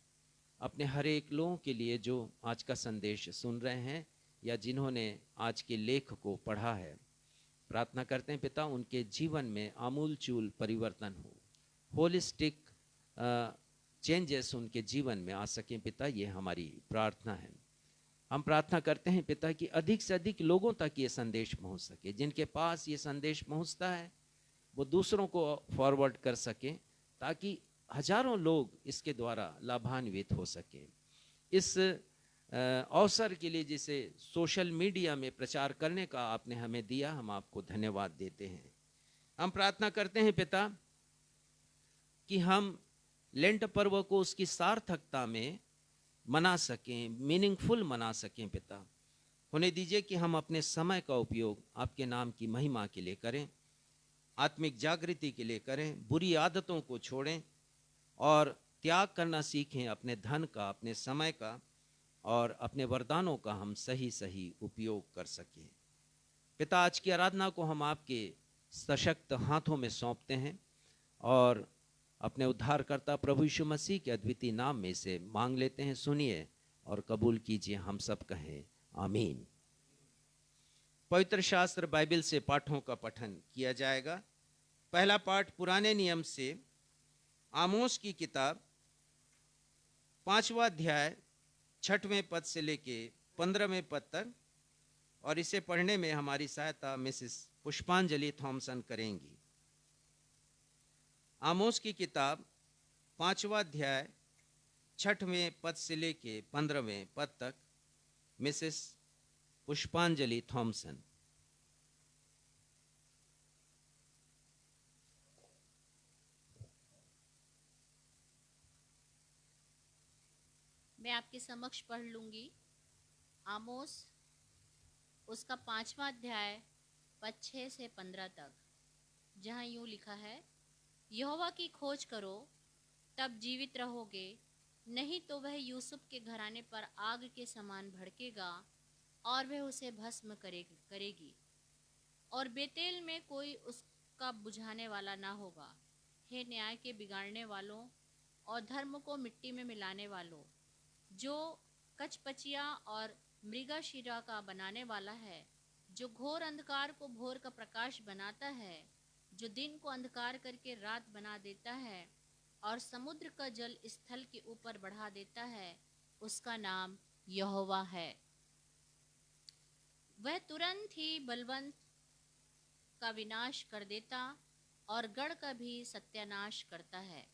S1: अपने हर एक लोगों के लिए जो आज का संदेश सुन रहे हैं या जिन्होंने आज के लेख को पढ़ा है। प्रार्थना करते हैं पिता उनके जीवन में आमूल चूल परिवर्तन हो, होलिस्टिक चेंजेस उनके जीवन में आ सकें पिता, ये हमारी प्रार्थना है। हम प्रार्थना करते हैं पिता कि अधिक से अधिक लोगों तक ये संदेश पहुंच सके, जिनके पास ये संदेश पहुंचता है वो दूसरों को फॉरवर्ड कर सकें, ताकि हजारों लोग इसके द्वारा लाभान्वित हो सके। इस अवसर के लिए जिसे सोशल मीडिया में प्रचार करने का आपने हमें दिया, हम आपको धन्यवाद देते हैं। हम प्रार्थना करते हैं पिता कि हम लेंट पर्व को उसकी सार्थकता में मना सकें, मीनिंगफुल मना सकें पिता। होने दीजिए कि हम अपने समय का उपयोग आपके नाम की महिमा के लिए करें, आत्मिक जागृति के लिए करें, बुरी आदतों को छोड़ें और त्याग करना सीखें अपने धन का, अपने समय का और अपने वरदानों का हम सही सही उपयोग कर सकें। पिता, आज की आराधना को हम आपके सशक्त हाथों में सौंपते हैं और अपने उद्धारकर्ता प्रभु यीशु मसीह के अद्वितीय नाम में से मांग लेते हैं। सुनिए और कबूल कीजिए, हम सब कहें आमीन। पवित्र शास्त्र बाइबल से पाठों का पठन किया जाएगा। पहला पाठ पुराने नियम से आमोस की किताब 5वां अध्याय 6वें पद से लेके 15वें पद तक, और इसे पढ़ने में हमारी सहायता मिसेस पुष्पांजलि थॉमसन करेंगी। आमोस की किताब 5वां अध्याय 6वें पद से लेके 15वें पद तक, मिसेस पुष्पांजलि थॉमसन।
S5: मैं आपके समक्ष पढ़ लूंगी। आमोस उसका 5वां अध्याय पद 6 से 15 तक, जहाँ यूं लिखा है, यहोवा की खोज करो तब जीवित रहोगे, नहीं तो वह यूसुफ के घराने पर आग के समान भड़केगा और वह उसे भस्म करेगी और बेतेल में कोई उसका बुझाने वाला ना होगा। हे न्याय के बिगाड़ने वालों और धर्म को मिट्टी में मिलाने वालों, जो कचपचिया और मृगशिरा का बनाने वाला है, जो घोर अंधकार को भोर का प्रकाश बनाता है, जो दिन को अंधकार करके रात बना देता है और समुद्र का जल स्थल के ऊपर बढ़ा देता है, उसका नाम यहोवा है। वह तुरंत ही बलवंत का विनाश कर देता और गढ़ का भी सत्यानाश करता है।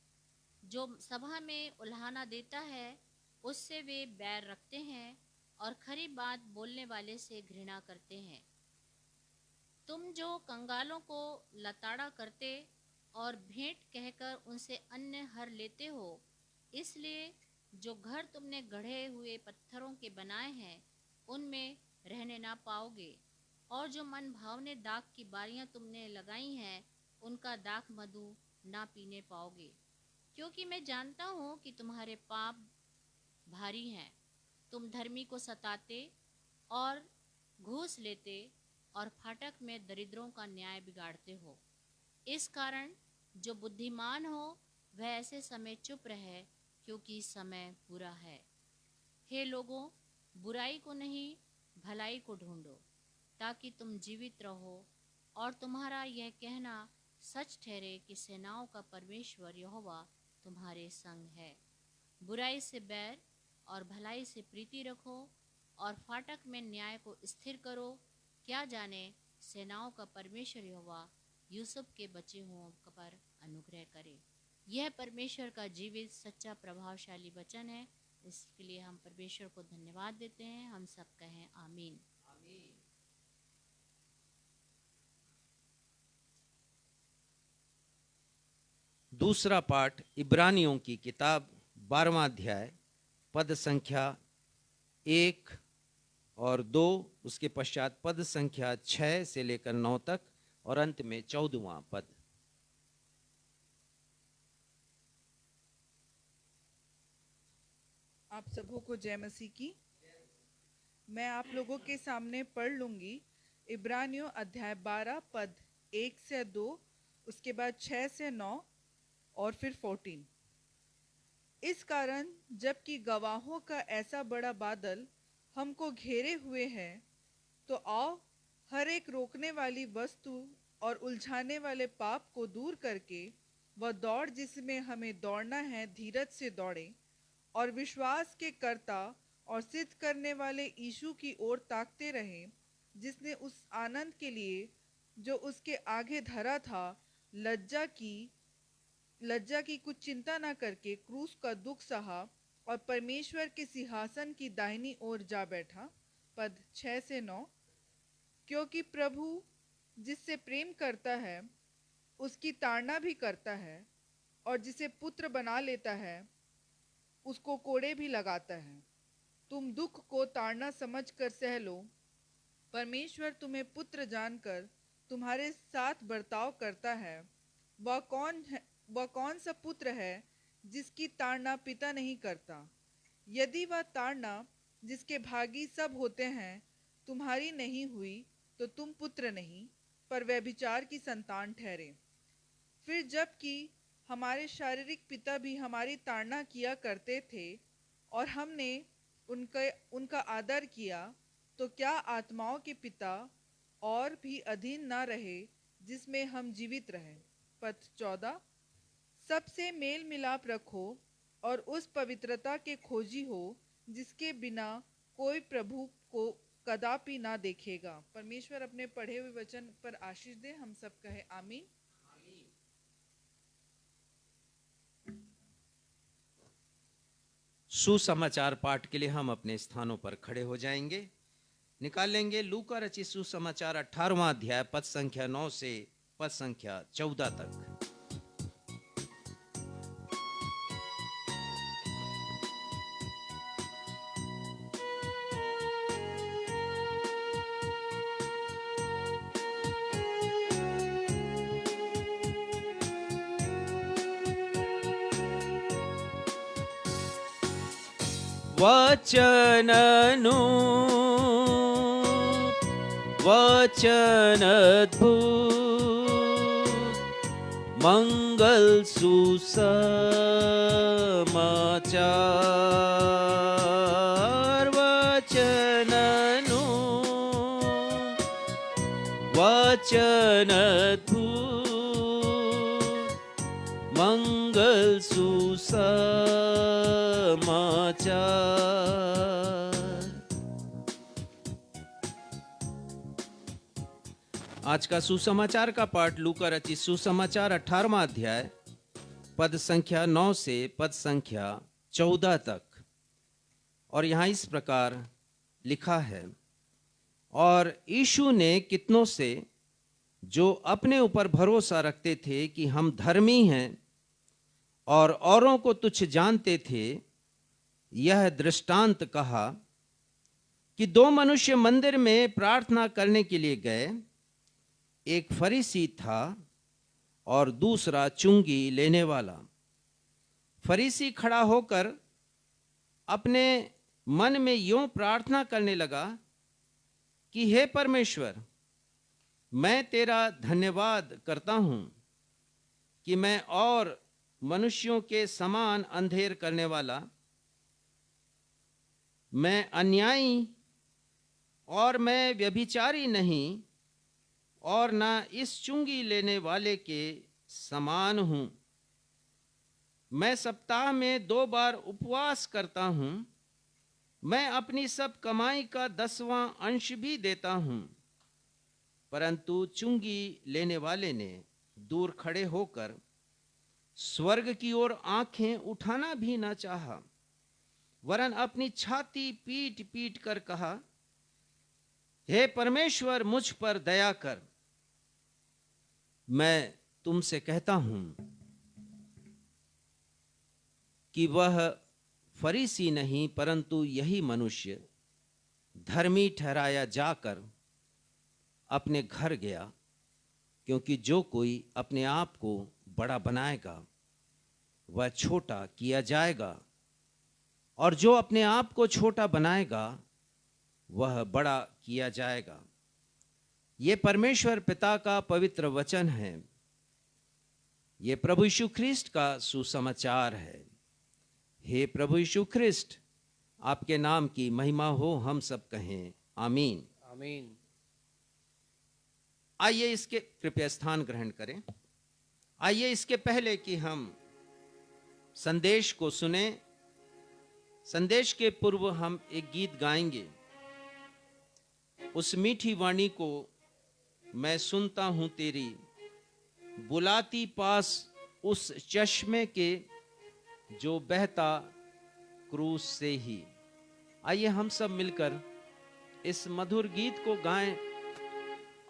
S5: जो सभा में उल्हाना देता है उससे वे बैर रखते हैं और खरी बात बोलने वाले से घृणा करते हैं। तुम जो कंगालों को लताड़ा करते और भेंट कहकर उनसे अन्न हर लेते हो, इसलिए जो घर तुमने गढ़े हुए पत्थरों के बनाए हैं उनमें रहने ना पाओगे, और जो मन भावने दाख की बारियां तुमने लगाई हैं उनका दाख मधु ना पीने पाओगे। क्योंकि मैं जानता हूँ कि तुम्हारे पाप भारी हैं। तुम धर्मी को सताते और घूस लेते और फाटक में दरिद्रों का न्याय बिगाड़ते हो। इस कारण जो बुद्धिमान हो वह ऐसे समय चुप रहे, क्योंकि समय बुरा है। हे लोगों, बुराई को नहीं भलाई को ढूंढो, ताकि तुम जीवित रहो और तुम्हारा यह कहना सच ठहरे कि सेनाओं का परमेश्वर यहोवा तुम्हारे संग है। बुराई से बैर और भलाई से प्रीति रखो और फाटक में न्याय को स्थिर करो। क्या जाने सेनाओं का परमेश्वर यहोवा यूसुफ के बचे हुओं पर अनुग्रह करे। यह परमेश्वर का जीवित सच्चा प्रभावशाली वचन है। इसके लिए हम परमेश्वर को धन्यवाद देते हैं। हम सब कहें आमीन।
S1: दूसरा पाठ इब्रानियों की किताब 12वां अध्याय पद संख्या 1 और 2, उसके पश्चात पद संख्या 6 से लेकर 9 तक और अंत में 14वां पद।
S4: आप सबों को जय मसीह की। मैं आप लोगों के सामने पढ़ लूंगी इब्रानियों अध्याय 12 पद 1 से 2, उसके बाद 6 से 9 और फिर 14। इस कारण जबकि गवाहों का ऐसा बड़ा बादल हमको घेरे हुए है, तो आओ हर एक रोकने वाली वस्तु और उलझाने वाले पाप को दूर करके वह दौड़ जिसमें हमें दौड़ना है धीरज से दौड़े, और विश्वास के कर्ता और सिद्ध करने वाले यीशु की ओर ताकते रहें, जिसने उस आनंद के लिए जो उसके आगे धरा था लज्जा की कुछ चिंता न करके क्रूस का दुख सहा और परमेश्वर के सिंहासन की दाहिनी ओर जा बैठा। पद 6 से 9। क्योंकि प्रभु जिससे प्रेम करता है उसकी ताड़ना भी करता है, और जिसे पुत्र बना लेता है उसको कोड़े भी लगाता है। तुम दुख को ताड़ना समझकर सह लो, परमेश्वर तुम्हें पुत्र जानकर तुम्हारे साथ बर्ताव करता है। वह कौन सा पुत्र है जिसकी ताड़ना पिता नहीं करता? यदि वह ताड़ना जिसके भागी सब होते हैं तुम्हारी नहीं हुई, तो तुम पुत्र नहीं पर व्यभिचार की संतान ठहरे। फिर जबकि हमारे शारीरिक पिता भी हमारी ताड़ना किया करते थे और हमने उनका आदर किया, तो क्या आत्माओं के पिता और भी अधीन न रहे जिसमें हम जीवित रहें। पद 14। सबसे मेल मिलाप रखो और उस पवित्रता के खोजी हो जिसके बिना कोई प्रभु को कदापि ना देखेगा। परमेश्वर अपने पढ़े हुए वचन पर आशीष दे। हम सब कहे आमीन।
S1: सुसमाचार पाठ के लिए हम अपने स्थानों पर खड़े हो जाएंगे। निकाल लेंगे लूका रचित सुसमाचार 18वां अध्याय पद संख्या 9 से पद संख्या 14 तक।
S2: वचननु वचनद्भुत मंगल सुसमाचार। वचननु वचनद्भुत मंगल सुसमाचार।
S1: आज का सुसमाचार का पाठ लूका रचित सुसमाचार 18वां अध्याय पद संख्या 9 से पद संख्या 14 तक। और यहाँ इस प्रकार लिखा है, और यीशु ने कितनों से जो अपने ऊपर भरोसा रखते थे कि हम धर्मी हैं और औरों को तुच्छ जानते थे, यह दृष्टांत कहा कि 2 मनुष्य मंदिर में प्रार्थना करने के लिए गए। एक फरीसी था और दूसरा चुंगी लेने वाला। फरीसी खड़ा होकर अपने मन में यूं प्रार्थना करने लगा कि हे परमेश्वर, मैं तेरा धन्यवाद करता हूं कि मैं और मनुष्यों के समान अंधेर करने वाला, मैं अन्यायी और मैं व्यभिचारी नहीं और ना इस चुंगी लेने वाले के समान हूं। मैं सप्ताह में 2 बार उपवास करता हूं। मैं अपनी सब कमाई का 10वां अंश भी देता हूं। परंतु चुंगी लेने वाले ने दूर खड़े होकर स्वर्ग की ओर आंखें उठाना भी न चाहा वरन अपनी छाती पीट पीट कर कहा, हे परमेश्वर मुझ पर दया कर। मैं तुमसे कहता हूं कि वह फरीसी नहीं परंतु यही मनुष्य धर्मी ठहराया जाकर अपने घर गया, क्योंकि जो कोई अपने आप को बड़ा बनाएगा वह छोटा किया जाएगा, और जो अपने आप को छोटा बनाएगा वह बड़ा किया जाएगा। ये परमेश्वर पिता का पवित्र वचन है। ये प्रभु यीशु ख्रिस्ट का सुसमाचार है। हे प्रभु यीशु ख्रिस्ट, आपके नाम की महिमा हो, हम सब कहें आमीन।
S3: आमीन।
S1: आइए इसके, कृपया स्थान ग्रहण करें। आइए इसके पहले कि हम संदेश को सुने, संदेश के पूर्व हम एक गीत गाएंगे। उस मीठी वाणी को मैं सुनता हूं तेरी, बुलाती पास उस चश्मे के जो बहता क्रूस से ही। आइए हम सब मिलकर इस मधुर गीत को गाएं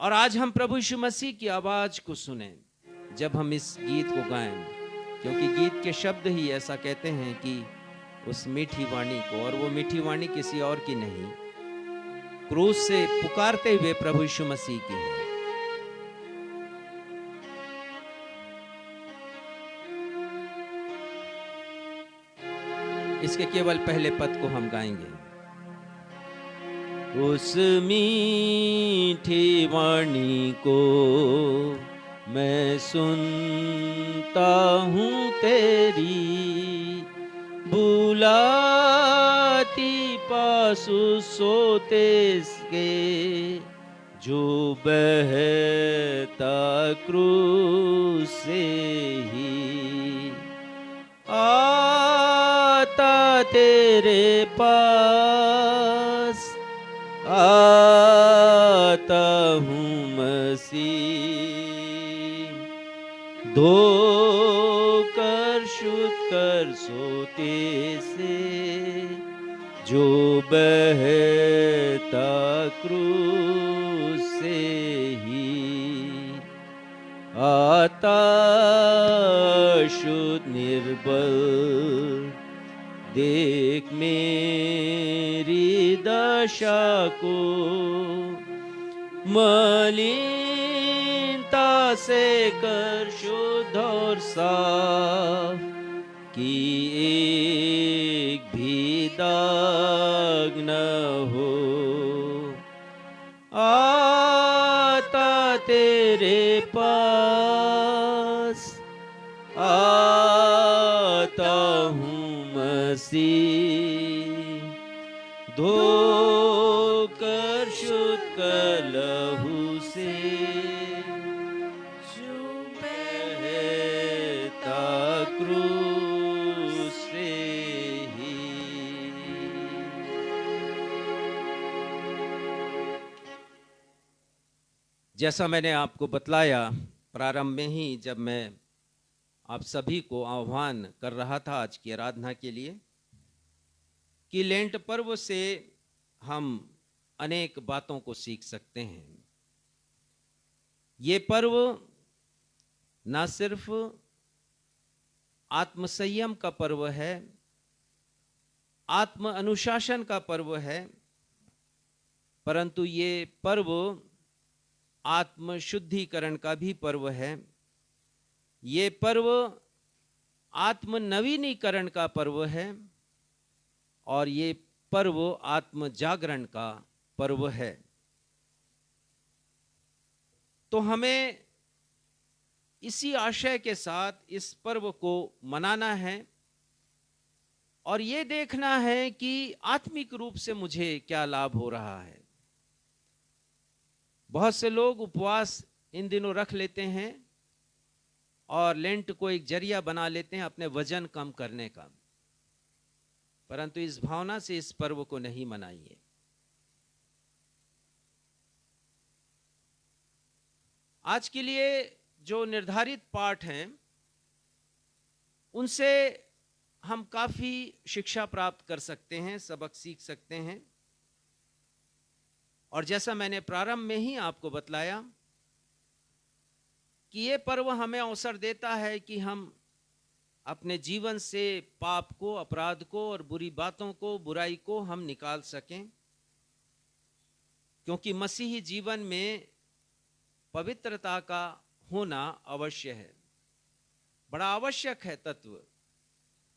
S1: और आज हम प्रभु यीशु मसीह की आवाज को सुनें जब हम इस गीत को गाएं, क्योंकि गीत के शब्द ही ऐसा कहते हैं कि उस मीठी वाणी को, और वो मीठी वाणी किसी और की नहीं, क्रूस से पुकारते हुए प्रभु यीशु मसीह की है। इसके केवल पहले पद को हम गाएंगे।
S2: उस मीठी वाणी को मैं सुनता हूँ तेरी, बुलाती पास सोते के जो बहता क्रूस से ही। आता तेरे पास आता हूँ मसीह, धोकर शुद्ध कर सोते से जो बहता क्रूस से ही। आता शुद्ध निर्बल देख मेरी दशा को, मलिनता से कर शुद्ध और साफ, कि एक भी दाग न हो। आता तेरे पास आता हूँ मसीह, धोकर शुद्ध कर लहू से जो बहता क्रूस से ही।
S1: जैसा मैंने आपको बतलाया प्रारंभ में ही, जब मैं आप सभी को आह्वान कर रहा था आज की आराधना के लिए, कि लेंट पर्व से हम अनेक बातों को सीख सकते हैं। ये पर्व ना सिर्फ आत्मसंयम का पर्व है, आत्म अनुशासन का पर्व है, परंतु ये पर्व आत्म शुद्धिकरण का भी पर्व है। ये पर्व आत्म नवीनीकरण का पर्व है, और ये पर्व आत्म जागरण का पर्व है। तो हमें इसी आशय के साथ इस पर्व को मनाना है और ये देखना है कि आत्मिक रूप से मुझे क्या लाभ हो रहा है। बहुत से लोग उपवास इन दिनों रख लेते हैं और लेंट को एक जरिया बना लेते हैं अपने वजन कम करने का, परंतु इस भावना से इस पर्व को नहीं मनाइए। आज के लिए जो निर्धारित पाठ हैं उनसे हम काफी शिक्षा प्राप्त कर सकते हैं, सबक सीख सकते हैं। और जैसा मैंने प्रारंभ में ही आपको बतलाया कि ये पर्व हमें अवसर देता है कि हम अपने जीवन से पाप को, अपराध को और बुरी बातों को, बुराई को हम निकाल सकें, क्योंकि मसीही जीवन में पवित्रता का होना अवश्य है, बड़ा आवश्यक है तत्व।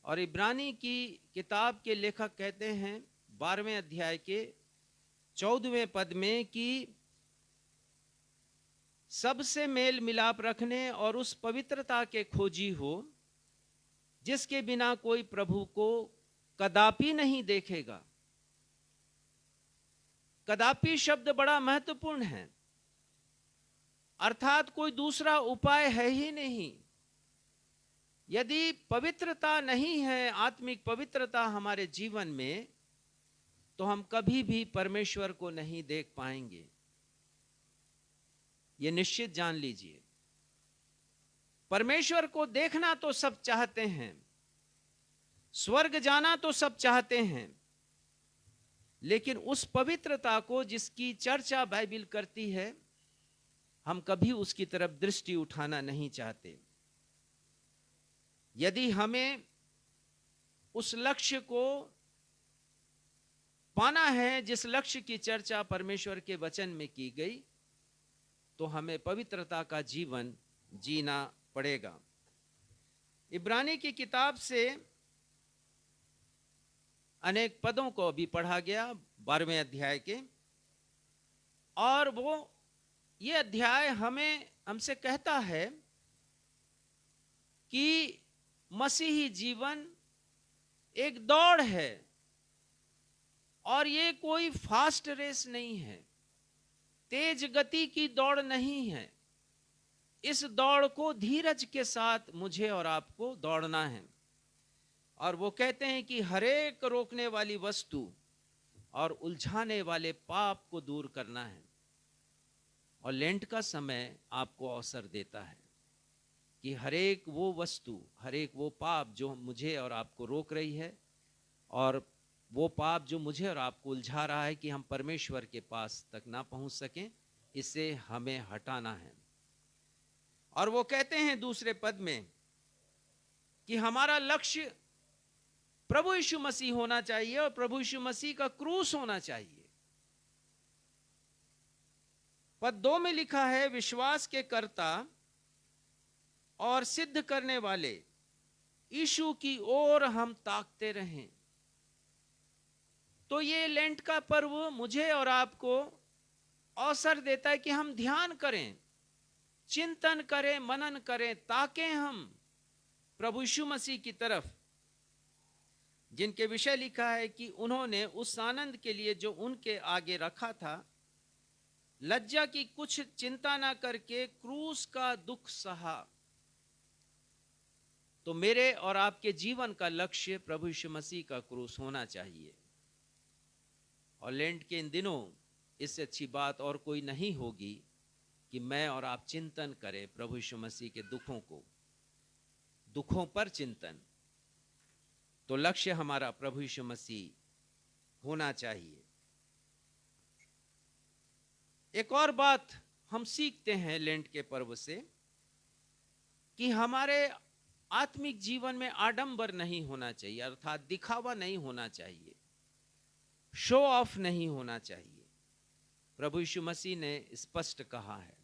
S1: और इब्रानी की किताब के लेखक कहते हैं 12वें अध्याय के 14वें पद में कि सबसे मेल मिलाप रखने और उस पवित्रता के खोजी हो जिसके बिना कोई प्रभु को कदापि नहीं देखेगा। कदापि शब्द बड़ा महत्वपूर्ण है, अर्थात कोई दूसरा उपाय है ही नहीं। यदि पवित्रता नहीं है, आत्मिक पवित्रता हमारे जीवन में, तो हम कभी भी परमेश्वर को नहीं देख पाएंगे। ये निश्चित जान लीजिए। परमेश्वर को देखना तो सब चाहते हैं, स्वर्ग जाना तो सब चाहते हैं, लेकिन उस पवित्रता को जिसकी चर्चा बाइबिल करती है, हम कभी उसकी तरफ दृष्टि उठाना नहीं चाहते। यदि हमें उस लक्ष्य को पाना है जिस लक्ष्य की चर्चा परमेश्वर के वचन में की गई, तो हमें पवित्रता का जीवन जीना पड़ेगा। इब्रानी की किताब से अनेक पदों को अभी पढ़ा गया 12वें अध्याय के, और वो ये अध्याय हमसे कहता है कि मसीही जीवन एक दौड़ है, और ये कोई फास्ट रेस नहीं है, तेज गति की दौड़ नहीं है। इस दौड़ को धीरज के साथ मुझे और आपको दौड़ना है। और वो कहते हैं कि हरेक रोकने वाली वस्तु और उलझाने वाले पाप को दूर करना है। और लेंट का समय आपको अवसर देता है कि हरेक वो वस्तु, हरेक वो पाप जो मुझे और आपको रोक रही है, और वो पाप जो मुझे और आपको उलझा रहा है कि हम परमेश्वर के पास तक ना पहुंच सकें, इसे हमें हटाना है। और वो कहते हैं दूसरे पद में कि हमारा लक्ष्य प्रभु यीशु मसीह होना चाहिए, और प्रभु यीशु मसीह का क्रूस होना चाहिए। पद 2 में लिखा है, विश्वास के कर्ता और सिद्ध करने वाले यीशु की ओर हम ताकते रहें। तो ये लेंट का पर्व मुझे और आपको अवसर देता है कि हम ध्यान करें, चिंतन करें, मनन करें, ताकि हम प्रभु यीशु मसीह की तरफ, जिनके विषय लिखा है कि उन्होंने उस आनंद के लिए जो उनके आगे रखा था, लज्जा की कुछ चिंता ना करके क्रूस का दुख सहा। तो मेरे और आपके जीवन का लक्ष्य प्रभु यीशु मसीह का क्रूस होना चाहिए। और लेंट के इन दिनों इससे अच्छी बात और कोई नहीं होगी कि मैं और आप चिंतन करें प्रभु यीशु मसीह के दुखों को, दुखों पर चिंतन। तो लक्ष्य हमारा प्रभु यीशु मसीह होना चाहिए। एक और बात हम सीखते हैं लेंट के पर्व से कि हमारे आत्मिक जीवन में आडंबर नहीं होना चाहिए, अर्थात दिखावा नहीं होना चाहिए, शो ऑफ नहीं होना चाहिए। प्रभु यीशु मसीह ने स्पष्ट कहा है।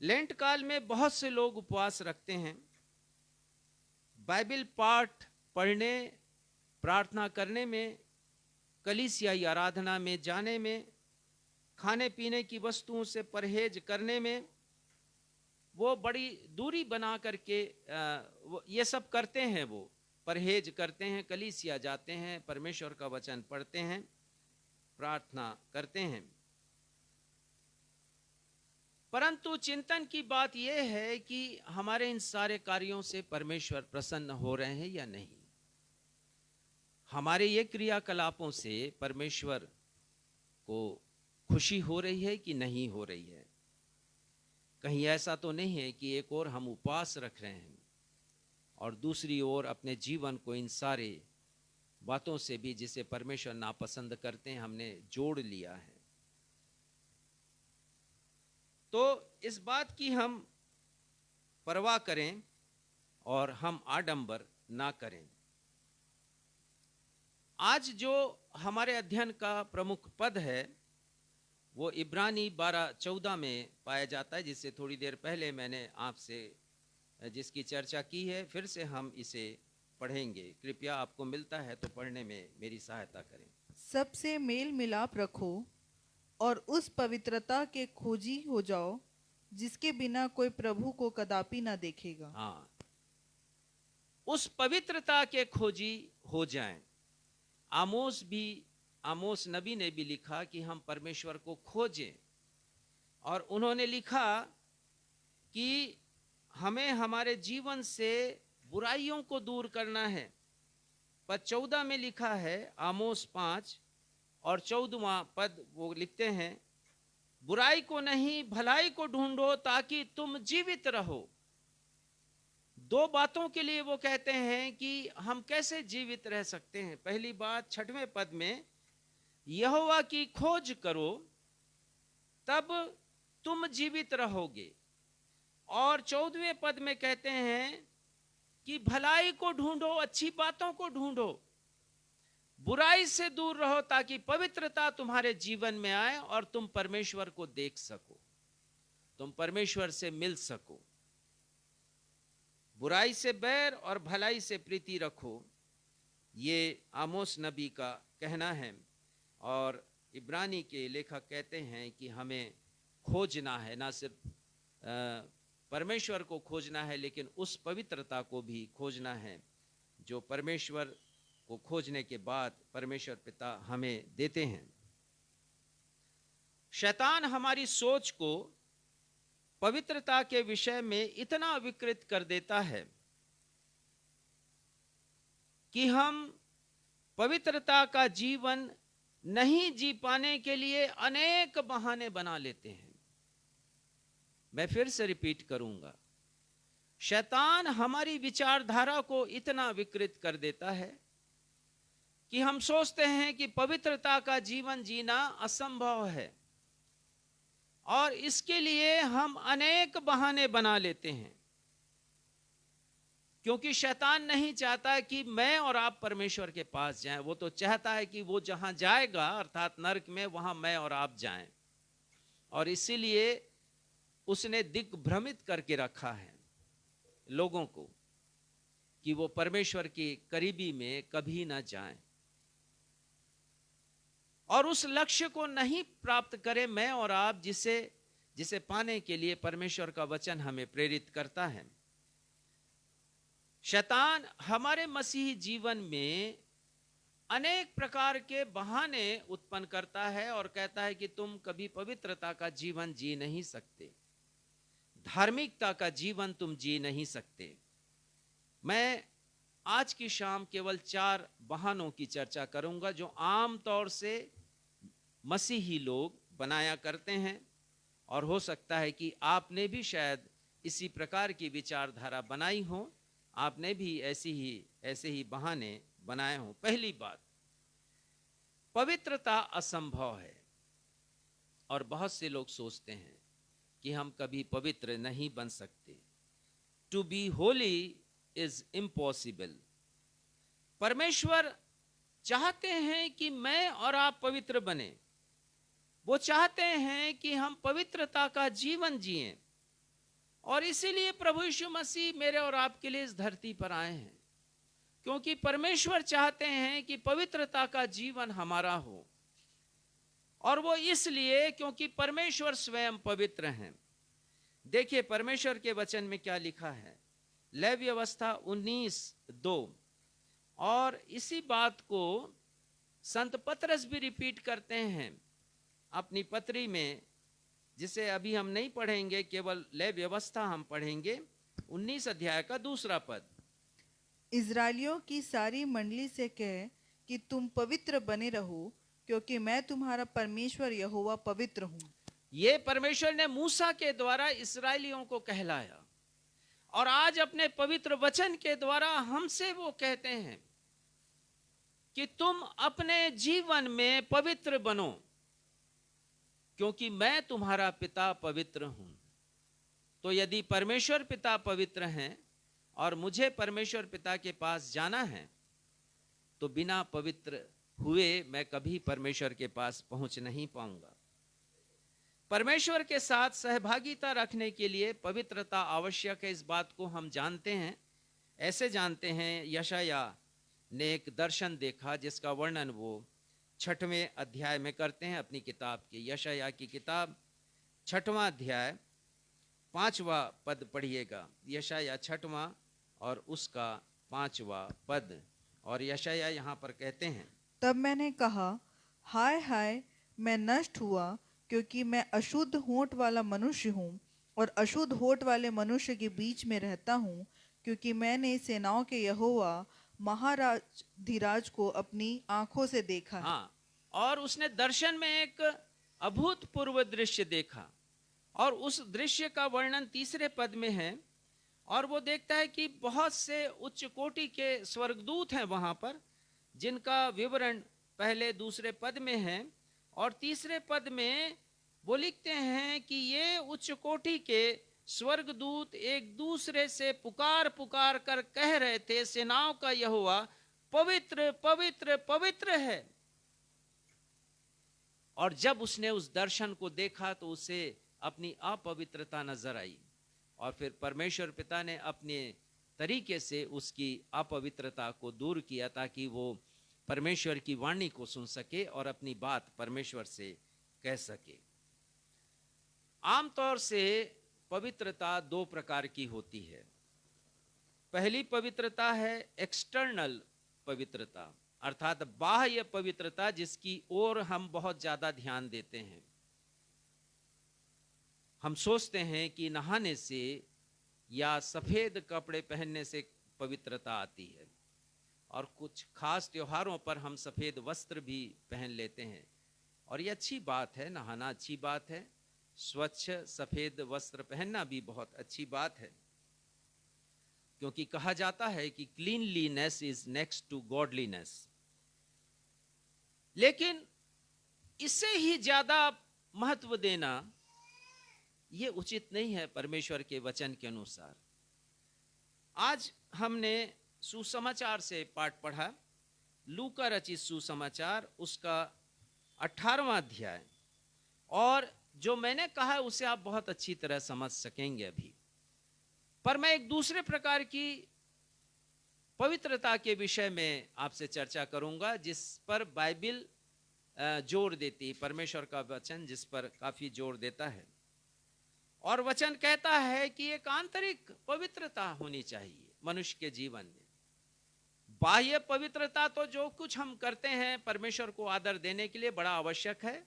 S1: लेंट काल में बहुत से लोग उपवास रखते हैं, बाइबल पाठ पढ़ने, प्रार्थना करने में, कलीसियाई आराधना में जाने में, खाने पीने की वस्तुओं से परहेज करने में, वो बड़ी दूरी बना करके ये सब करते हैं। वो परहेज करते हैं, कलीसिया जाते हैं, परमेश्वर का वचन पढ़ते हैं, प्रार्थना करते हैं। परंतु चिंतन की बात यह है कि हमारे इन सारे कार्यों से परमेश्वर प्रसन्न हो रहे हैं या नहीं। हमारे ये क्रियाकलापों से परमेश्वर को खुशी हो रही है कि नहीं हो रही है। कहीं ऐसा तो नहीं है कि एक और हम उपवास रख रहे हैं और दूसरी ओर अपने जीवन को इन सारे बातों से भी जिसे परमेश्वर नापसंद करते हैं हमने जोड़ लिया है। तो इस बात की हम परवाह करें और हम आडंबर ना करें। आज जो हमारे अध्ययन का प्रमुख पद है वो इब्रानी 12:14 में पाया जाता है, जिससे थोड़ी देर पहले मैंने आपसे जिसकी चर्चा की है। फिर से हम इसे पढ़ेंगे। कृपया आपको मिलता है तो पढ़ने में मेरी सहायता करें।
S4: सबसे मेल मिलाप रखो और उस पवित्रता के खोजी हो जाओ जिसके बिना कोई प्रभु को कदापि ना देखेगा।
S1: हाँ, उस पवित्रता के खोजी हो जाएं। आमोस नबी ने भी लिखा कि हम परमेश्वर को खोजें, और उन्होंने लिखा कि हमें हमारे जीवन से बुराइयों को दूर करना है। पद 14 में लिखा है, आमोस 5 और 14वां पद वो लिखते हैं, बुराई को नहीं भलाई को ढूंढो ताकि तुम जीवित रहो। दो बातों के लिए वो कहते हैं कि हम कैसे जीवित रह सकते हैं। पहली बात 6वें पद में, यहोवा की खोज करो तब तुम जीवित रहोगे। और 14वें पद में कहते हैं कि भलाई को ढूंढो, अच्छी बातों को ढूंढो, बुराई से दूर रहो ताकि पवित्रता तुम्हारे जीवन में आए और तुम परमेश्वर को देख सको, तुम परमेश्वर से मिल सको। बुराई से बैर और भलाई से प्रीति रखो, ये आमोस नबी का कहना है। और इब्रानी के लेखक कहते हैं कि हमें खोजना है, ना सिर्फ परमेश्वर को खोजना है लेकिन उस पवित्रता को भी खोजना है जो परमेश्वर को खोजने के बाद परमेश्वर पिता हमें देते हैं। शैतान हमारी सोच को पवित्रता के विषय में इतना विकृत कर देता है कि हम पवित्रता का जीवन नहीं जी पाने के लिए अनेक बहाने बना लेते हैं। मैं फिर से रिपीट करूंगा, शैतान हमारी विचारधारा को इतना विकृत कर देता है कि हम सोचते हैं कि पवित्रता का जीवन जीना असंभव है, और इसके लिए हम अनेक बहाने बना लेते हैं, क्योंकि शैतान नहीं चाहता कि मैं और आप परमेश्वर के पास जाएं। वो तो चाहता है कि वो जहां जाएगा अर्थात नरक में, वहां मैं और आप जाएं, और इसीलिए उसने दिग्भ्रमित करके रखा है लोगों को कि वो परमेश्वर की करीबी में कभी ना जाएं और उस लक्ष्य को नहीं प्राप्त करें मैं और आप, जिसे पाने के लिए परमेश्वर का वचन हमें प्रेरित करता है। शैतान हमारे मसीही जीवन में अनेक प्रकार के बहाने उत्पन्न करता है और कहता है कि तुम कभी पवित्रता का जीवन जी नहीं सकते, धार्मिकता का जीवन तुम जी नहीं सकते। मैं आज की शाम केवल 4 बहानों की चर्चा करूंगा जो आम तौर से मसीही लोग बनाया करते हैं, और हो सकता है कि आपने भी शायद इसी प्रकार की विचारधारा बनाई हो, आपने भी ऐसे ही बहाने बनाए हों। पहली बात, पवित्रता असंभव है, और बहुत से लोग सोचते हैं कि हम कभी पवित्र नहीं बन सकते। To be holy is impossible. परमेश्वर चाहते हैं कि मैं और आप पवित्र बने। वो चाहते हैं कि हम पवित्रता का जीवन जिएं, और इसीलिए प्रभु यीशु मसीह मेरे और आपके लिए इस धरती पर आए हैं, क्योंकि परमेश्वर चाहते हैं कि पवित्रता का जीवन हमारा हो। और वो इसलिए क्योंकि परमेश्वर स्वयं पवित्र हैं। देखिए परमेश्वर के वचन में क्या लिखा है, लेवी व्यवस्था 19:2। और इसी बात को संत पतरस भी रिपीट करते हैं अपनी पत्री में, जिसे अभी हम नहीं पढ़ेंगे, केवल लेवी व्यवस्था हम पढ़ेंगे। 19 अध्याय का 2 पद।
S4: इज़राइलियों की सारी मंडली से कह कि तुम पवित्र बने रहो, क्योंकि मैं तुम्हारा परमेश्वर यहोवा पवित्र हूँ।
S1: ये परमेश्वर ने मूसा के द्वारा इस्राएलियों को कहलाया, और आज अपने पवित्र वचन के द्वारा हमसे वो कहते हैं कि तुम अपने जीवन में पवित्र बनो, क्योंकि मैं तुम्हारा पिता पवित्र हूं। तो यदि परमेश्वर पिता पवित्र हैं और मुझे परमेश्वर पिता के पास जाना है, तो बिना पवित्र हुए मैं कभी परमेश्वर के पास पहुंच नहीं पाऊंगा। परमेश्वर के साथ सहभागिता रखने के लिए पवित्रता आवश्यक है, इस बात को हम जानते हैं। ऐसे जानते हैं, यशाया ने एक दर्शन देखा जिसका वर्णन वो 6वें अध्याय में करते हैं अपनी किताब के। यशाया की किताब 6वां अध्याय 5वां पद पढ़िएगा। यशाया 6वां और उसका 5वां पद। और यशाया यहाँ पर कहते हैं,
S4: तब मैंने कहा, हाय हाय, मैं नष्ट हुआ, क्योंकि मैं अशुद्ध होंठ वाला मनुष्य हूँ और अशुद्ध होंठ वाले मनुष्य के बीच में रहता हूँ, क्योंकि मैंने सेनाओं के यहोवा महाराज धीराज को अपनी आंखों से देखा है।
S1: हाँ, और उसने दर्शन में एक अभूतपूर्व दृश्य देखा, और उस दृश्य का वर्णन 3 पद में है। और वो देखता है कि बहुत से उच्च कोटि के स्वर्गदूत हैं वहां पर, जिनका विवरण पहले 2 पद में है। और 3 पद में वो लिखते हैं कि ये उच्च कोटि के स्वर्गदूत एक दूसरे से पुकार पुकार कर कह रहे थे, सेनाओं का यहोवा पवित्र पवित्र पवित्र है। और जब उसने उस दर्शन को देखा तो उसे अपनी अपवित्रता नजर आई, और फिर परमेश्वर पिता ने अपने तरीके से उसकी अपवित्रता को दूर किया, ताकि वो परमेश्वर की वाणी को सुन सके और अपनी बात परमेश्वर से कह सके। आमतौर से पवित्रता 2 प्रकार की होती है। पहली पवित्रता है एक्सटर्नल पवित्रता, अर्थात बाह्य पवित्रता, जिसकी ओर हम बहुत ज्यादा ध्यान देते हैं। हम सोचते हैं कि नहाने से या सफेद कपड़े पहनने से पवित्रता आती है, और कुछ खास त्योहारों पर हम सफेद वस्त्र भी पहन लेते हैं, और ये अच्छी बात है, नहाना अच्छी बात है, स्वच्छ सफेद वस्त्र पहनना भी बहुत अच्छी बात है, क्योंकि कहा जाता है कि cleanliness is next to godliness. लेकिन इससे ही ज्यादा महत्व देना ये उचित नहीं है परमेश्वर के वचन के अनुसार। आज हमने सुसमाचार से पाठ पढ़ा, लूका रचित सुसमाचार, उसका 18वां अध्याय, और जो मैंने कहा है उसे आप बहुत अच्छी तरह समझ सकेंगे अभी। पर मैं एक दूसरे प्रकार की पवित्रता के विषय में आपसे चर्चा करूंगा, जिस पर बाइबिल जोर देती है, परमेश्वर का वचन जिस पर काफी जोर देता है। और वचन कहता है कि एक आंतरिक पवित्रता होनी चाहिए मनुष्य के जीवन में। बाह्य पवित्रता तो जो कुछ हम करते हैं परमेश्वर को आदर देने के लिए बड़ा आवश्यक है,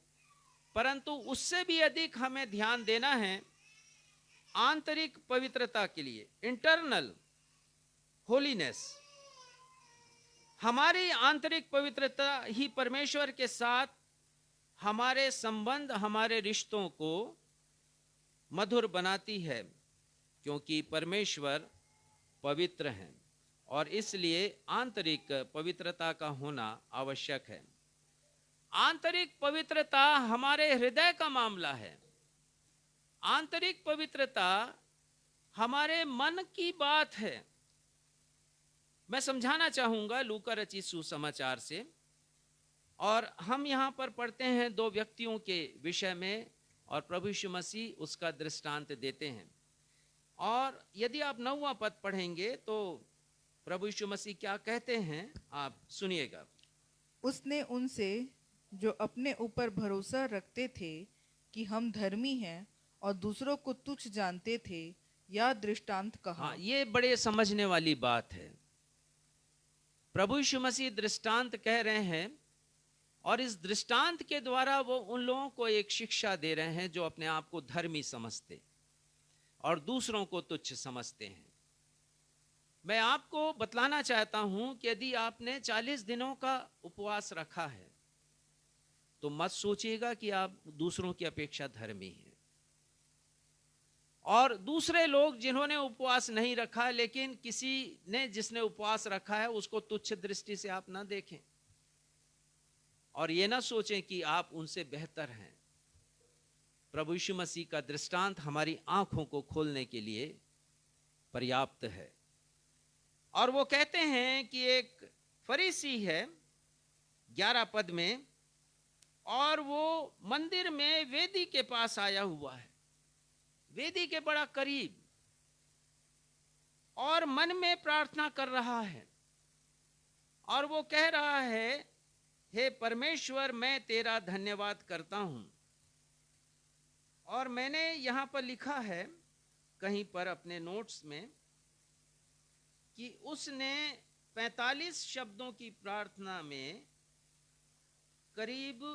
S1: परंतु उससे भी अधिक हमें ध्यान देना है आंतरिक पवित्रता के लिए, इंटरनल होलीनेस। हमारी आंतरिक पवित्रता ही परमेश्वर के साथ हमारे संबंध, हमारे रिश्तों को मधुर बनाती है, क्योंकि परमेश्वर पवित्र हैं, और इसलिए आंतरिक पवित्रता का होना आवश्यक है। आंतरिक पवित्रता हमारे हृदय का मामला है। आंतरिक पवित्रता हमारे मन की बात है। मैं समझाना चाहूंगा लूका रचित सुसमाचार से, और हम यहां पर पढ़ते हैं 2 व्यक्तियों के विषय में, और प्रभु यीशु मसीह उसका दृष्टांत देते हैं। और यदि आप 9वां पद पढ़ेंगे तो प्रभु यीशु मसीह क्या कहते हैं, आप सुनिएगा।
S4: उसने उनसे जो अपने ऊपर भरोसा रखते थे कि हम धर्मी हैं और दूसरों को तुच्छ जानते थे, यह दृष्टांत कहा।
S1: हाँ, ये बड़े समझने वाली बात है। प्रभु यीशु मसीह दृष्टांत कह रहे हैं, और इस दृष्टांत के द्वारा वो उन लोगों को एक शिक्षा दे रहे हैं जो अपने आप को धर्मी समझते और दूसरों को तुच्छ समझते हैं। मैं आपको बतलाना चाहता हूं कि यदि आपने 40 दिनों का उपवास रखा है तो मत सोचिएगा कि आप दूसरों की अपेक्षा धर्मी हैं। और दूसरे लोग जिन्होंने उपवास नहीं रखा, लेकिन किसी ने जिसने उपवास रखा है उसको तुच्छ दृष्टि से आप ना देखें और ये ना सोचें कि आप उनसे बेहतर हैं। प्रभु यीशु मसीह का दृष्टांत हमारी आंखों को खोलने के लिए पर्याप्त है। और वो कहते हैं कि एक फरीसी है 11 पद में, और वो मंदिर में वेदी के पास आया हुआ है, वेदी के बड़ा करीब, और मन में प्रार्थना कर रहा है और वो कह रहा है, हे परमेश्वर, मैं तेरा धन्यवाद करता हूं। और मैंने यहां पर लिखा है कहीं पर अपने नोट्स में कि उसने 45 शब्दों की प्रार्थना में करीब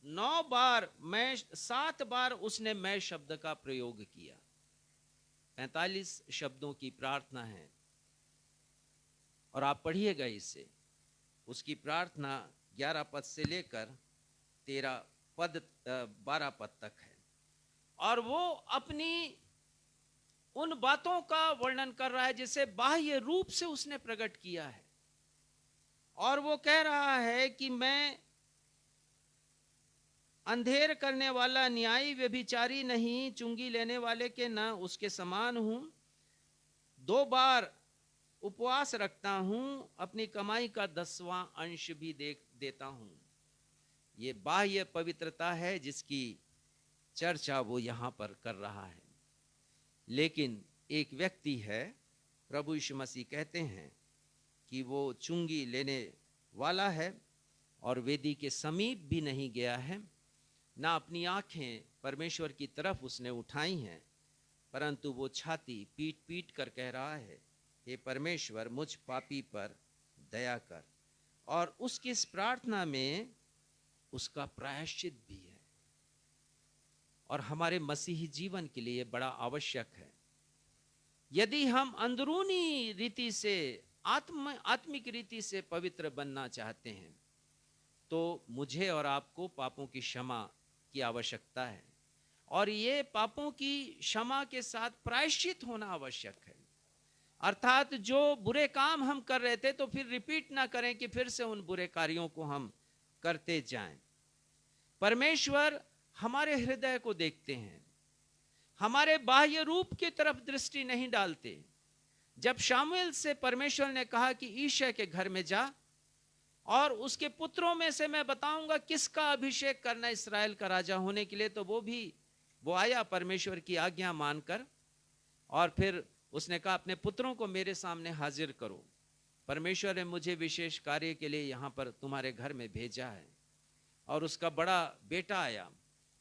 S1: 9 बार, मैं 7 बार उसने मैं शब्द का प्रयोग किया। 45 शब्दों की प्रार्थना है और आप पढ़िएगा इससे, उसकी प्रार्थना 11 पद से लेकर 12 पद तक है। और वो अपनी उन बातों का वर्णन कर रहा है जिसे बाह्य रूप से उसने प्रकट किया है। और वो कह रहा है कि मैं अंधेर करने वाला, न्यायी, व्यभिचारी नहीं, चुंगी लेने वाले के न उसके समान हूं। 2 बार उपवास रखता हूं, अपनी कमाई का 10वां अंश भी देता हूं। ये बाह्य पवित्रता है जिसकी चर्चा वो यहां पर कर रहा है। लेकिन एक व्यक्ति है, प्रभु यीशु मसीह कहते हैं कि वो चुंगी लेने वाला है और वेदी के समीप भी नहीं गया है, ना अपनी आंखें परमेश्वर की तरफ उसने उठाई हैं, परंतु वो छाती पीट पीट कर कह रहा है, हे परमेश्वर, मुझ पापी पर दया कर। और उसकी इस प्रार्थना में उसका प्रायश्चित भी है और हमारे मसीही जीवन के लिए बड़ा आवश्यक है। यदि हम अंदरूनी रीति से, आत्मिक रीति से पवित्र बनना चाहते हैं तो मुझे और आपको पापों की क्षमा की आवश्यकता है, और ये पापों की क्षमा के साथ प्रायश्चित होना आवश्यक है। अर्थात जो बुरे काम हम कर रहे थे तो फिर रिपीट ना करें कि फिर से उन बुरे कार्यों को हम करते जाएं। परमेश्वर हमारे हृदय को देखते हैं, हमारे बाह्य रूप की तरफ दृष्टि नहीं डालते। जब शामुएल से परमेश्वर ने कहा कि ईशै के घर में जा और उसके पुत्रों में से मैं बताऊंगा किसका अभिषेक करना इस्राएल का राजा होने के लिए, तो वो आया परमेश्वर की आज्ञा मानकर, और फिर उसने कहा अपने पुत्रों को मेरे सामने हाजिर करो, परमेश्वर ने मुझे विशेष कार्य के लिए यहां पर तुम्हारे घर में भेजा है। और उसका बड़ा बेटा आया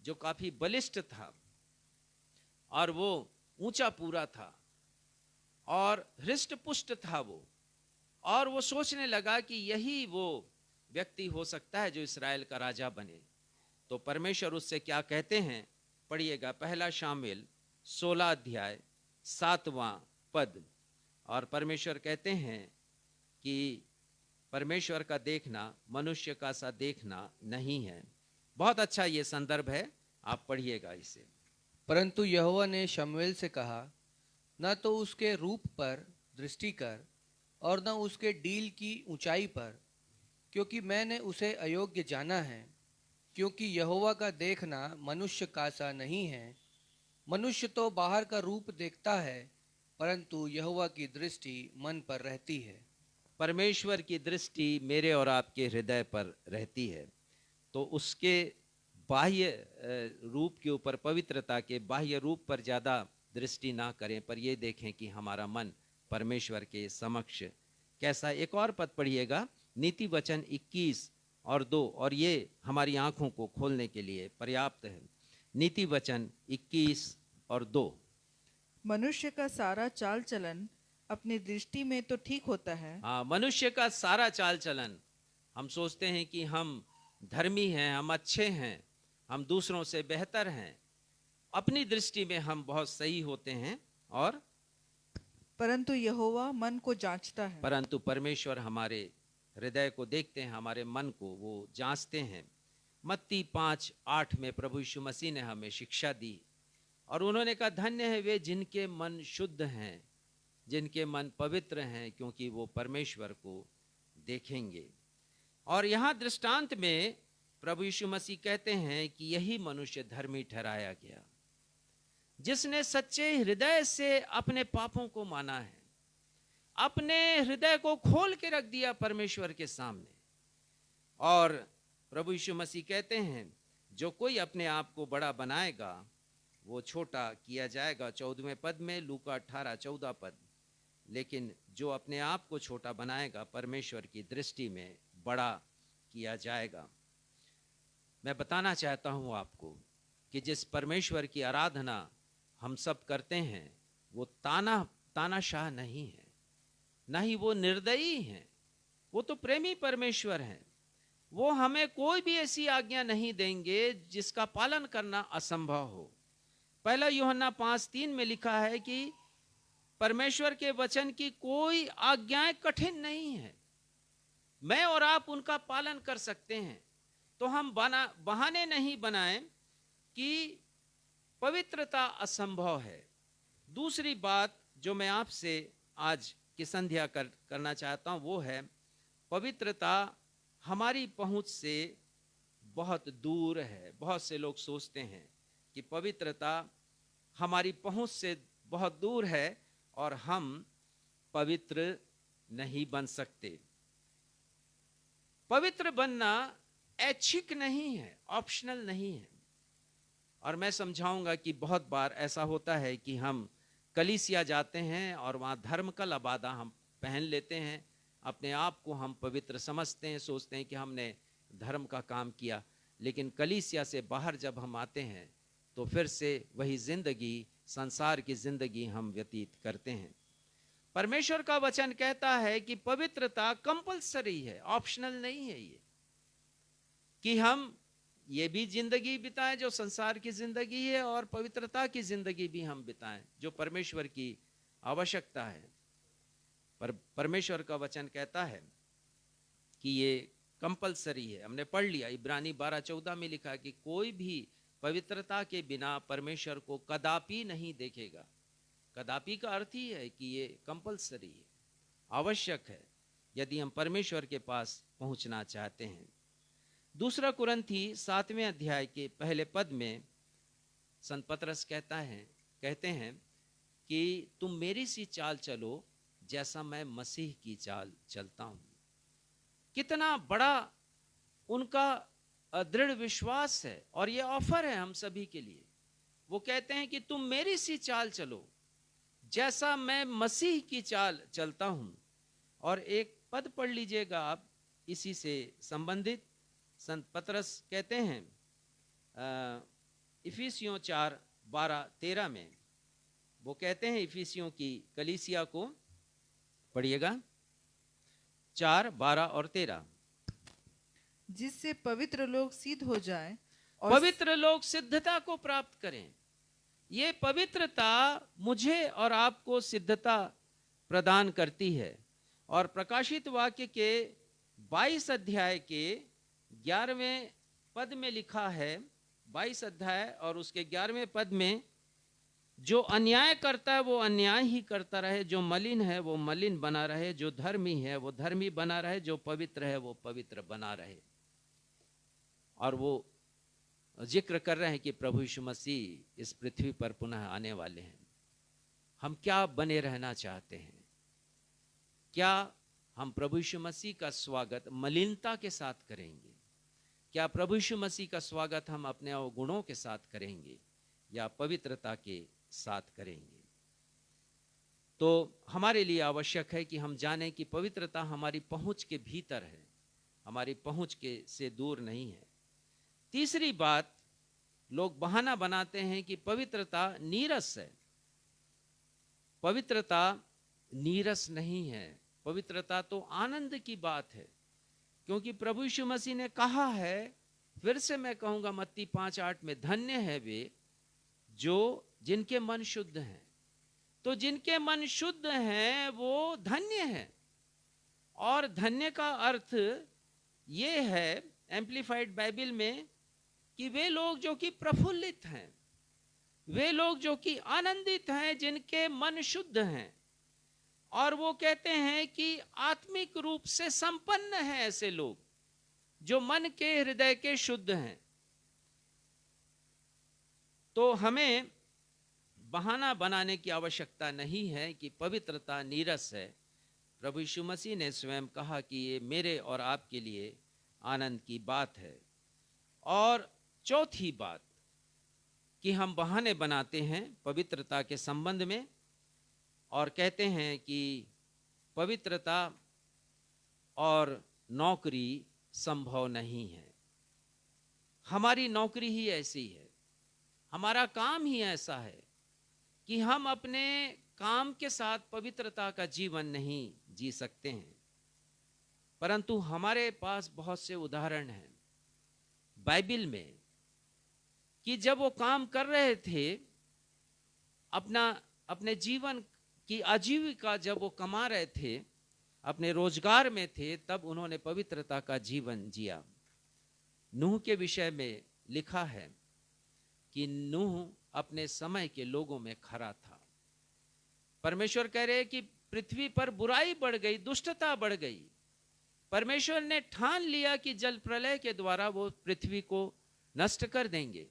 S1: जो काफी बलिष्ठ था और वो ऊंचा पूरा था और हृष्ट पुष्ट था वो, और वो सोचने लगा कि यही वो व्यक्ति हो सकता है जो इस्राएल का राजा बने। तो परमेश्वर उससे क्या कहते हैं, पढ़िएगा, 1 शामुएल 16 अध्याय 7वां पद। और परमेश्वर कहते हैं कि परमेश्वर का देखना मनुष्य का सा देखना नहीं है। बहुत अच्छा ये संदर्भ है, आप पढ़िएगा इसे।
S3: परंतु यहोवा ने शमूएल से कहा, न तो उसके रूप पर दृष्टि कर और न उसके डील की ऊंचाई पर, क्योंकि मैंने उसे अयोग्य जाना है। क्योंकि यहोवा का देखना मनुष्य का सा नहीं है। मनुष्य तो बाहर का रूप देखता है, परंतु यहोवा की दृष्टि मन पर रहती है।
S1: परमेश्वर की दृष्टि मेरे और आपके हृदय पर रहती है। तो उसके बाह्य रूप के ऊपर, पवित्रता के बाह्य रूप पर ज़्यादा दृष्टि ना करें, पर ये देखें कि हमारा मन परमेश्वर के समक्ष कैसा। एक और पद पढ़िएगा, नीति वचन 21 और 2, और ये हमारी आंखों को खोलने के लिए पर्याप्त है। नीति वचन 21 और 2।
S4: मनुष्य का सारा चाल चलन अपनी दृष्टि में तो ठीक होता है।
S1: हाँ, मनुष्य का सारा चाल चलन, हम सोचते हैं कि हम धर्मी हैं, हम अच्छे हैं, हम दूसरों से बेहतर हैं, अपनी दृष्टि में हम बहुत सही होते हैं, और
S4: परंतु यहोवा मन को जांचता है।
S1: परंतु परमेश्वर हमारे हृदय को देखते हैं, हमारे मन को वो जांचते हैं। मत्ती 5:8 में प्रभु यीशु मसीह ने हमें शिक्षा दी, और उन्होंने कहा धन्य है वे जिनके मन शुद्ध हैं, जिनके मन पवित्र हैं, क्योंकि वो परमेश्वर को देखेंगे। और यहाँ दृष्टांत में प्रभु यीशु मसीह कहते हैं कि यही मनुष्य धर्मी ठहराया गया जिसने सच्चे हृदय से अपने पापों को माना है, अपने हृदय को खोल के रख दिया परमेश्वर के सामने। और प्रभु यीशु मसीह कहते हैं जो कोई अपने आप को बड़ा बनाएगा वो छोटा किया जाएगा, 14वें पद में, लूका 18:14 पद। लेकिन जो अपने आप को छोटा बनाएगा परमेश्वर की दृष्टि में बड़ा किया जाएगा। मैं बताना चाहता हूं आपको कि जिस परमेश्वर की आराधना हम सब करते हैं वो तानाशाह नहीं है, ना ही वो निर्दयी हैं, वो तो प्रेमी परमेश्वर हैं। वो हमें कोई भी ऐसी आज्ञा नहीं देंगे जिसका पालन करना असंभव हो। 1 यूहन्ना 5:3 में लिखा है कि परमेश्वर के वचन की कोई आज्ञाएं कठिन नहीं है, मैं और आप उनका पालन कर सकते हैं। तो हम बहाने नहीं बनाएं कि पवित्रता असंभव है। दूसरी बात जो मैं आपसे आज की संध्या करना चाहता हूं वो है पवित्रता हमारी पहुंच से बहुत दूर है। बहुत से लोग सोचते हैं कि पवित्रता हमारी पहुंच से बहुत दूर है और हम पवित्र नहीं बन सकते। पवित्र बनना ऐच्छिक नहीं है, ऑप्शनल नहीं है। और मैं समझाऊंगा कि बहुत बार ऐसा होता है कि हम कलीसिया जाते हैं और वहाँ धर्म का लबादा हम पहन लेते हैं, अपने आप को हम पवित्र समझते हैं, सोचते हैं कि हमने धर्म का काम किया। लेकिन कलीसिया से बाहर जब हम आते हैं तो फिर से वही जिंदगी, संसार की जिंदगी हम व्यतीत करते हैं। परमेश्वर का वचन कहता है कि पवित्रता कंपलसरी है, ऑप्शनल नहीं है ये कि हम ये भी जिंदगी बिताएं जो संसार की जिंदगी है और पवित्रता की जिंदगी भी हम बिताएं जो परमेश्वर की आवश्यकता है। पर परमेश्वर का वचन कहता है कि ये कंपलसरी है। हमने पढ़ लिया, इब्रानी 12:14 में लिखा कि कोई भी पवित्रता के बिना परमेश्वर को कदापि नहीं देखेगा। कदापि का अर्थ ही है कि ये कंपलसरी है, आवश्यक है यदि हम परमेश्वर के पास पहुंचना चाहते हैं। 2 कुरिन्थी 7वें अध्याय के पहले पद में संत पतरस कहते हैं कि तुम मेरी सी चाल चलो जैसा मैं मसीह की चाल चलता हूं। कितना बड़ा उनका दृढ़ विश्वास है और ये ऑफर है हम सभी के लिए। वो कहते हैं कि तुम मेरी सी चाल चलो जैसा मैं मसीह की चाल चलता हूं। और एक पद पढ़ लीजिएगा आप इसी से संबंधित। संत पतरस कहते हैं इफिसियों 4:12-13 में, वो कहते हैं इफिसियों की कलीसिया को, पढ़िएगा 4:12 और 13,
S4: जिससे पवित्र लोग सिद्ध हो जाएं और
S1: पवित्र लोग सिद्धता को प्राप्त करें। ये पवित्रता मुझे और आपको सिद्धता प्रदान करती है। और प्रकाशित वाक्य के 22 अध्याय के 11वें पद में लिखा है, 22 अध्याय और उसके 11वें पद में, जो अन्याय करता है वो अन्याय ही करता रहे, जो मलिन है वो मलिन बना रहे, जो धर्मी है वो धर्मी बना रहे, जो पवित्र है वो पवित्र बना रहे। और वो जिक्र कर रहे हैं कि प्रभु यीशु मसीह इस पृथ्वी पर पुनः आने वाले हैं। हम क्या बने रहना चाहते हैं? क्या हम प्रभु यीशु मसीह का स्वागत मलिनता के साथ करेंगे? क्या प्रभु यीशु मसीह का स्वागत हम अपने अवगुणों के साथ करेंगे या पवित्रता के साथ करेंगे? तो हमारे लिए आवश्यक है कि हम जानें कि पवित्रता हमारी पहुंच के भीतर है, हमारी पहुंच के से दूर नहीं है। तीसरी बात, लोग बहाना बनाते हैं कि पवित्रता नीरस है। पवित्रता नीरस नहीं है, पवित्रता तो आनंद की बात है। क्योंकि प्रभु यीशु मसीह ने कहा है, फिर से मैं कहूंगा मत्ती 5:8 में, धन्य है वे जो जिनके मन शुद्ध हैं। तो जिनके मन शुद्ध हैं वो धन्य हैं। और धन्य का अर्थ ये है एम्प्लीफाइड बाइबल में कि वे लोग जो कि प्रफुल्लित हैं, वे लोग जो कि आनंदित हैं, जिनके मन शुद्ध हैं, और वो कहते हैं कि आत्मिक रूप से संपन्न हैं ऐसे लोग जो मन के हृदय के शुद्ध हैं। तो हमें बहाना बनाने की आवश्यकता नहीं है कि पवित्रता नीरस है। प्रभु यीशु मसीह ने स्वयं कहा कि ये मेरे और आपके लिए आनंद की बात है। और चौथी बात कि हम बहाने बनाते हैं पवित्रता के संबंध में और कहते हैं कि पवित्रता और नौकरी संभव नहीं है। हमारी नौकरी ही ऐसी है, हमारा काम ही ऐसा है कि हम अपने काम के साथ पवित्रता का जीवन नहीं जी सकते हैं। परंतु हमारे पास बहुत से उदाहरण हैं बाइबल में कि जब वो काम कर रहे थे, अपने जीवन की आजीविका जब वो कमा रहे थे, अपने रोजगार में थे, तब उन्होंने पवित्रता का जीवन जिया। नूह के विषय में लिखा है कि नूह अपने समय के लोगों में खरा था। परमेश्वर कह रहे कि पृथ्वी पर बुराई बढ़ गई, दुष्टता बढ़ गई। परमेश्वर ने ठान लिया कि जल प्रलय के द्वारा वो पृथ्वी को नष्ट कर देंगे।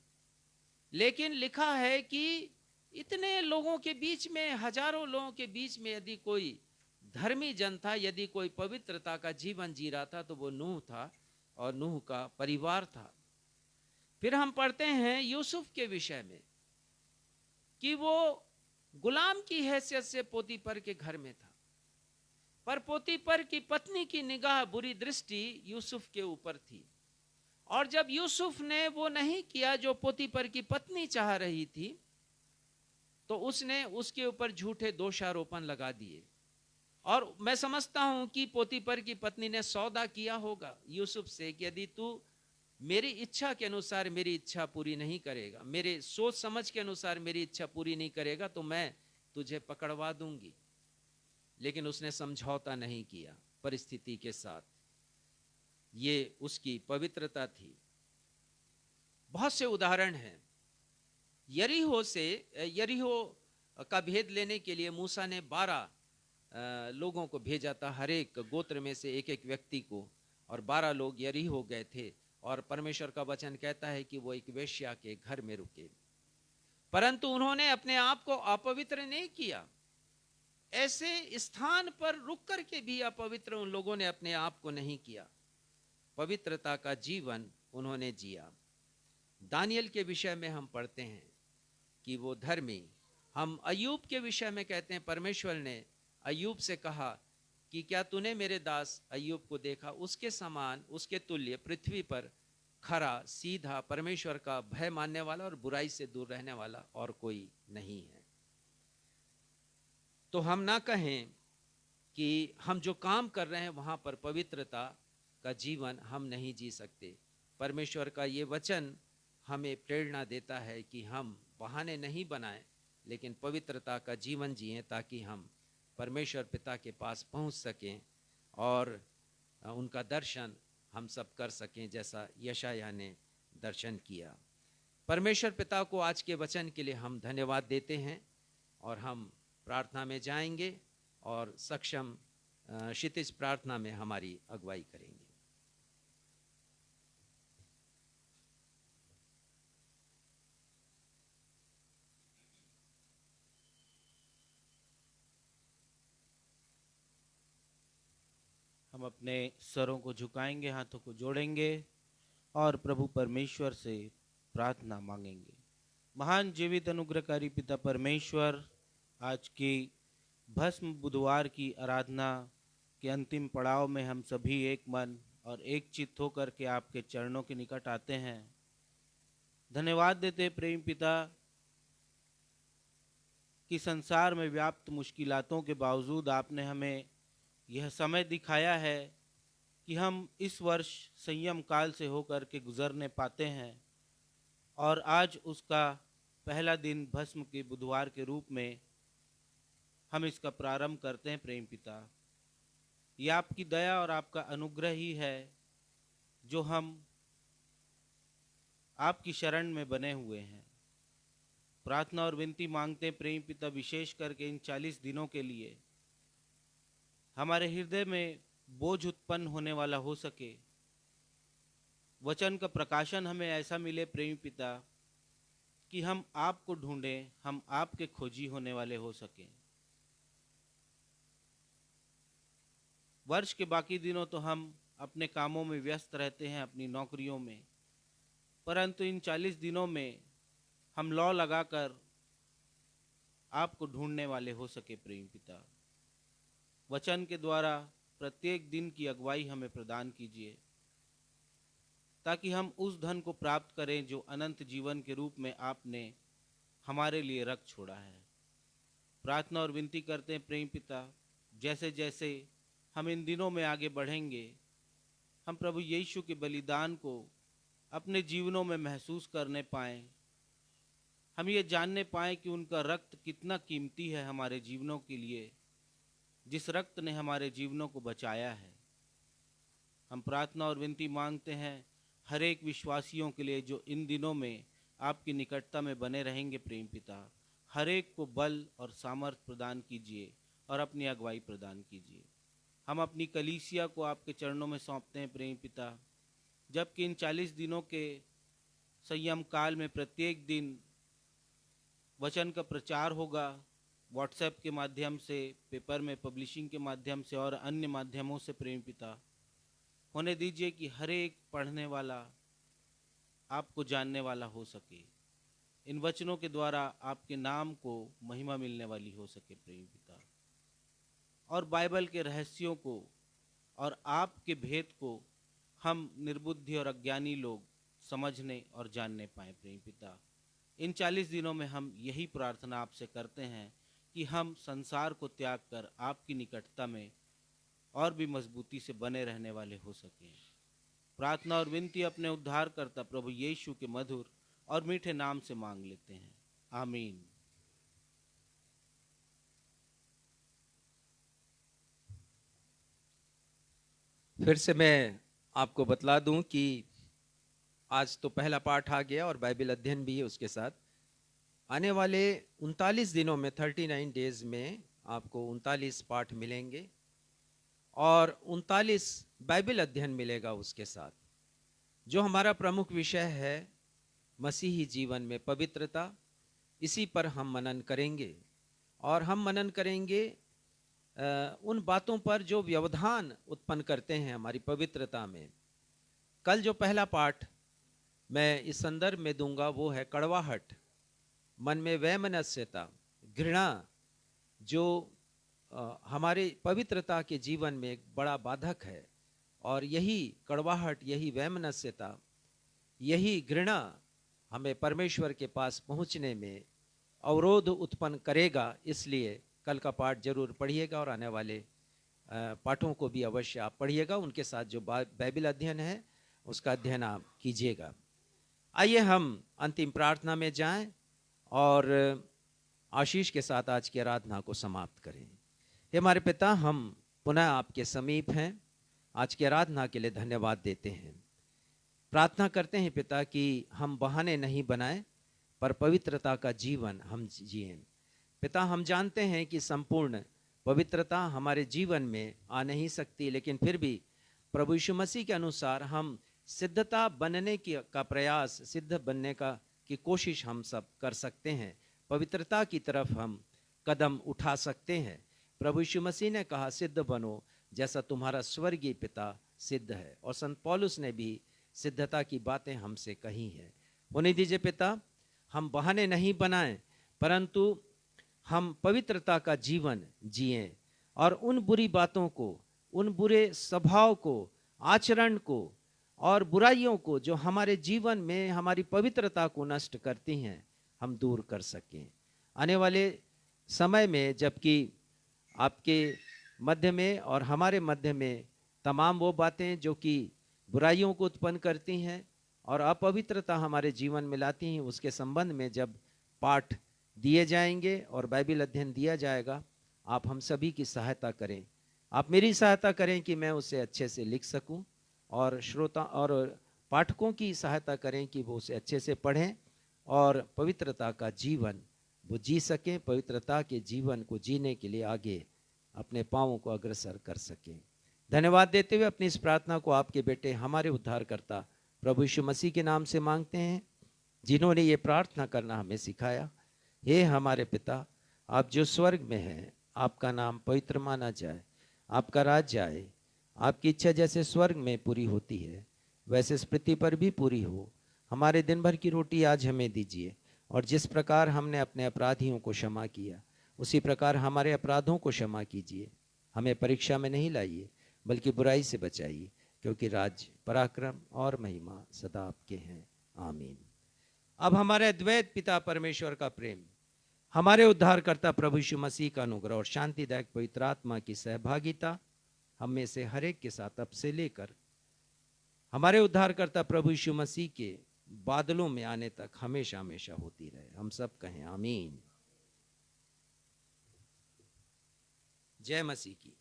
S1: लेकिन लिखा है कि इतने लोगों के बीच में, हजारों लोगों के बीच में यदि कोई धर्मी जन था, यदि कोई पवित्रता का जीवन जी रहा था, तो वो नूह था और नूह का परिवार था। फिर हम पढ़ते हैं यूसुफ के विषय में कि वो गुलाम की हैसियत से पोतीपर के घर में था, पर पोतीपर की पत्नी की निगाह, बुरी दृष्टि यूसुफ के ऊपर थी। और जब यूसुफ ने वो नहीं किया जो पोतीपर की पत्नी चाह रही थी, तो उसने उसके ऊपर झूठे दोषारोपण लगा दिए। और मैं समझता हूं कि पोतीपर की पत्नी ने सौदा किया होगा यूसुफ से कि यदि तू मेरी इच्छा के अनुसार मेरी इच्छा पूरी नहीं करेगा, मेरे सोच समझ के अनुसार मेरी इच्छा पूरी नहीं करेगा, तो मैं तुझे पकड़वा दूंगी। लेकिन उसने समझौता नहीं किया परिस्थिति के साथ। ये उसकी पवित्रता थी। बहुत से उदाहरण हैं। यरीहो का भेद लेने के लिए मूसा ने 12 लोगों को भेजा था, हर एक गोत्र में से एक एक व्यक्ति को, और 12 लोग यरीहो गए थे। और परमेश्वर का वचन कहता है कि वो एक वेश्या के घर में रुके, परंतु उन्होंने अपने आप को अपवित्र नहीं किया। ऐसे स्थान पर रुक करके भी अपवित्र उन लोगों ने अपने आप को नहीं किया, पवित्रता का जीवन उन्होंने जिया। दानियल के विषय में हम पढ़ते हैं कि वो धर्मी। हम अय्यूब के विषय में कहते हैं परमेश्वर ने अय्यूब से कहा कि क्या तूने मेरे दास अय्यूब को देखा, उसके समान, उसके तुल्य पृथ्वी पर खरा, सीधा, परमेश्वर का भय मानने वाला और बुराई से दूर रहने वाला और कोई नहीं है। तो हम ना कहें कि हम जो काम कर रहे हैं वहां पर पवित्रता का जीवन हम नहीं जी सकते। परमेश्वर का ये वचन हमें प्रेरणा देता है कि हम बहाने नहीं बनाएं, लेकिन पवित्रता का जीवन जिएं, ताकि हम परमेश्वर पिता के पास पहुंच सकें और उनका दर्शन हम सब कर सकें, जैसा यशायाह ने दर्शन किया। परमेश्वर पिता को आज के वचन के लिए हम धन्यवाद देते हैं और हम प्रार्थना में जाएंगे और सक्षम क्षितिज प्रार्थना में हमारी अगुवाई करेंगे।
S2: हम अपने सरों को झुकाएंगे, हाथों को जोड़ेंगे और प्रभु परमेश्वर से प्रार्थना मांगेंगे। महान जीवित अनुग्रहकारी पिता परमेश्वर, आज की भस्म बुधवार की आराधना के अंतिम पड़ाव में हम सभी एक मन और एक चित्त होकर के आपके चरणों के निकट आते हैं। धन्यवाद देते प्रेम पिता कि संसार में व्याप्त मुश्किलातों के बावजूद आपने हमें यह समय दिखाया है कि हम इस वर्ष संयम काल से होकर के गुजरने पाते हैं, और आज उसका पहला दिन भस्म के बुधवार के रूप में हम इसका प्रारंभ करते हैं। प्रेम पिता, ये आपकी दया और आपका अनुग्रह ही है जो हम आपकी शरण में बने हुए हैं। प्रार्थना और विनती मांगते हैं प्रेम पिता, विशेष करके इन 40 दिनों के लिए हमारे हृदय में बोझ उत्पन्न होने वाला हो सके, वचन का प्रकाशन हमें ऐसा मिले प्रेम पिता कि हम आपको ढूंढें, हम आपके खोजी होने वाले हो सकें। वर्ष के बाकी दिनों तो हम अपने कामों में व्यस्त रहते हैं, अपनी नौकरियों में, परंतु इन 40 दिनों में हम लौ लगाकर आपको ढूंढने वाले हो सके प्रेम पिता। वचन के द्वारा प्रत्येक दिन की अगुवाई हमें प्रदान कीजिए, ताकि हम उस धन को प्राप्त करें जो अनंत जीवन के रूप में आपने हमारे लिए रख छोड़ा है। प्रार्थना और विनती करते हैं प्रेम पिता, जैसे जैसे हम इन दिनों में आगे बढ़ेंगे, हम प्रभु यीशु के बलिदान को अपने जीवनों में महसूस करने पाएं, हम ये जानने पाएं कि उनका रक्त कितना कीमती है हमारे जीवनों के लिए, जिस रक्त ने हमारे जीवनों को बचाया है। हम प्रार्थना और विनती मांगते हैं हर एक विश्वासियों के लिए जो इन दिनों में आपकी निकटता में बने रहेंगे प्रेम पिता। हर एक को बल और सामर्थ प्रदान कीजिए और अपनी अगुवाई प्रदान कीजिए। हम अपनी कलीसिया को आपके चरणों में सौंपते हैं प्रेम पिता, जबकि इन 40 दिनों के संयम काल में प्रत्येक दिन वचन का प्रचार होगा, व्हाट्सएप के माध्यम से, पेपर में पब्लिशिंग के माध्यम से और अन्य माध्यमों से प्रेम पिता। होने दीजिए कि हर एक पढ़ने वाला आपको जानने वाला हो सके, इन वचनों के द्वारा आपके नाम को महिमा मिलने वाली हो सके प्रेम पिता, और बाइबल के रहस्यों को और आपके भेद को हम निर्बुद्धि और अज्ञानी लोग समझने और जानने पाएं प्रेम पिता। इन 40 दिनों में हम यही प्रार्थना आपसे करते हैं कि हम संसार को त्याग कर आपकी निकटता में और भी मजबूती से बने रहने वाले हो सकें। प्रार्थना और विनती अपने उद्धारकर्ता प्रभु यीशु के मधुर और मीठे नाम से मांग लेते हैं, आमीन।
S1: फिर से मैं आपको बतला दूं कि आज तो पहला पाठ आ गया और बाइबल अध्ययन भी है उसके साथ। आने वाले 39 दिनों में 39 डेज में आपको 39 पाठ मिलेंगे और 39 बाइबल अध्ययन मिलेगा उसके साथ। जो हमारा प्रमुख विषय है मसीही जीवन में पवित्रता, इसी पर हम मनन करेंगे और हम मनन करेंगे उन बातों पर जो व्यवधान उत्पन्न करते हैं हमारी पवित्रता में। कल जो पहला पाठ मैं इस संदर्भ में दूंगा वो है कड़वाहट, मन में वैमनस्यता, घृणा, जो हमारे पवित्रता के जीवन में एक बड़ा बाधक है। और यही कड़वाहट, यही वैमनस्यता, यही घृणा हमें परमेश्वर के पास पहुंचने में अवरोध उत्पन्न करेगा। इसलिए कल का पाठ जरूर पढ़िएगा और आने वाले पाठों को भी अवश्य आप पढ़िएगा। उनके साथ जो बाइबल अध्ययन है उसका अध्ययन आप कीजिएगा। आइए हम अंतिम प्रार्थना में जाएं और आशीष के साथ आज की आराधना को समाप्त करें। हे हमारे पिता, हम पुनः आपके समीप हैं। आज की आराधना के लिए धन्यवाद देते हैं। प्रार्थना करते हैं पिता कि हम बहाने नहीं बनाएं पर पवित्रता का जीवन हम जिएं। पिता, हम जानते हैं कि संपूर्ण पवित्रता हमारे जीवन में आ नहीं सकती, लेकिन फिर भी प्रभु यीशु मसीह के अनुसार हम सिद्धता बनने का प्रयास, सिद्ध बनने की कोशिश हम सब कर सकते हैं। पवित्रता की तरफ हम कदम उठा सकते हैं। प्रभु यीशु मसीह ने कहा, सिद्ध बनो जैसा तुम्हारा स्वर्गीय पिता सिद्ध है। और संत पौलुस ने भी सिद्धता की बातें हमसे कही हैं। होने दीजिए पिता, हम बहाने नहीं बनाएं परंतु हम पवित्रता का जीवन जिएं और उन बुरी बातों को, उन बुरे स्वभाव को, आचरण को और बुराइयों को जो हमारे जीवन में हमारी पवित्रता को नष्ट करती हैं, हम दूर कर सकें। आने वाले समय में जबकि आपके मध्य में और हमारे मध्य में तमाम वो बातें जो कि बुराइयों को उत्पन्न करती हैं और अपवित्रता हमारे जीवन में लाती हैं, उसके संबंध में जब पाठ दिए जाएंगे और बाइबल अध्ययन दिया जाएगा, आप हम सभी की सहायता करें। आप मेरी सहायता करें कि मैं उसे अच्छे से लिख सकूं और श्रोता और पाठकों की सहायता करें कि वो उसे अच्छे से पढ़ें और पवित्रता का जीवन वो जी सकें, पवित्रता के जीवन को जीने के लिए आगे अपने पाँवों को अग्रसर कर सकें। धन्यवाद देते हुए अपनी इस प्रार्थना को आपके बेटे हमारे उद्धारकर्ता प्रभु यीशु मसीह के नाम से मांगते हैं, जिन्होंने ये प्रार्थना करना हमें सिखाया। हे हमारे पिता, आप जो स्वर्ग में हैं, आपका नाम पवित्र माना जाए, आपका राज्य आए, आपकी इच्छा जैसे स्वर्ग में पूरी होती है वैसे इस पृथ्वी पर भी पूरी हो। हमारे दिन भर की रोटी आज हमें दीजिए, और जिस प्रकार हमने अपने अपराधियों को क्षमा किया उसी प्रकार हमारे अपराधों को क्षमा कीजिए। हमें परीक्षा में नहीं लाइए बल्कि बुराई से बचाइए, क्योंकि राज्य, पराक्रम और महिमा सदा आपके हैं। आमीन। अब हमारे द्वैत पिता परमेश्वर का प्रेम, हमारे उद्धारकर्ता प्रभु यीशु मसीह का अनुग्रह और शांतिदायक पवित्र आत्मा की सहभागिता हम में से हर एक के साथ अब से लेकर हमारे उद्धारकर्ता प्रभु यीशु मसीह के बादलों में आने तक हमेशा हमेशा होती रहे। हम सब कहें आमीन। जय मसीह की।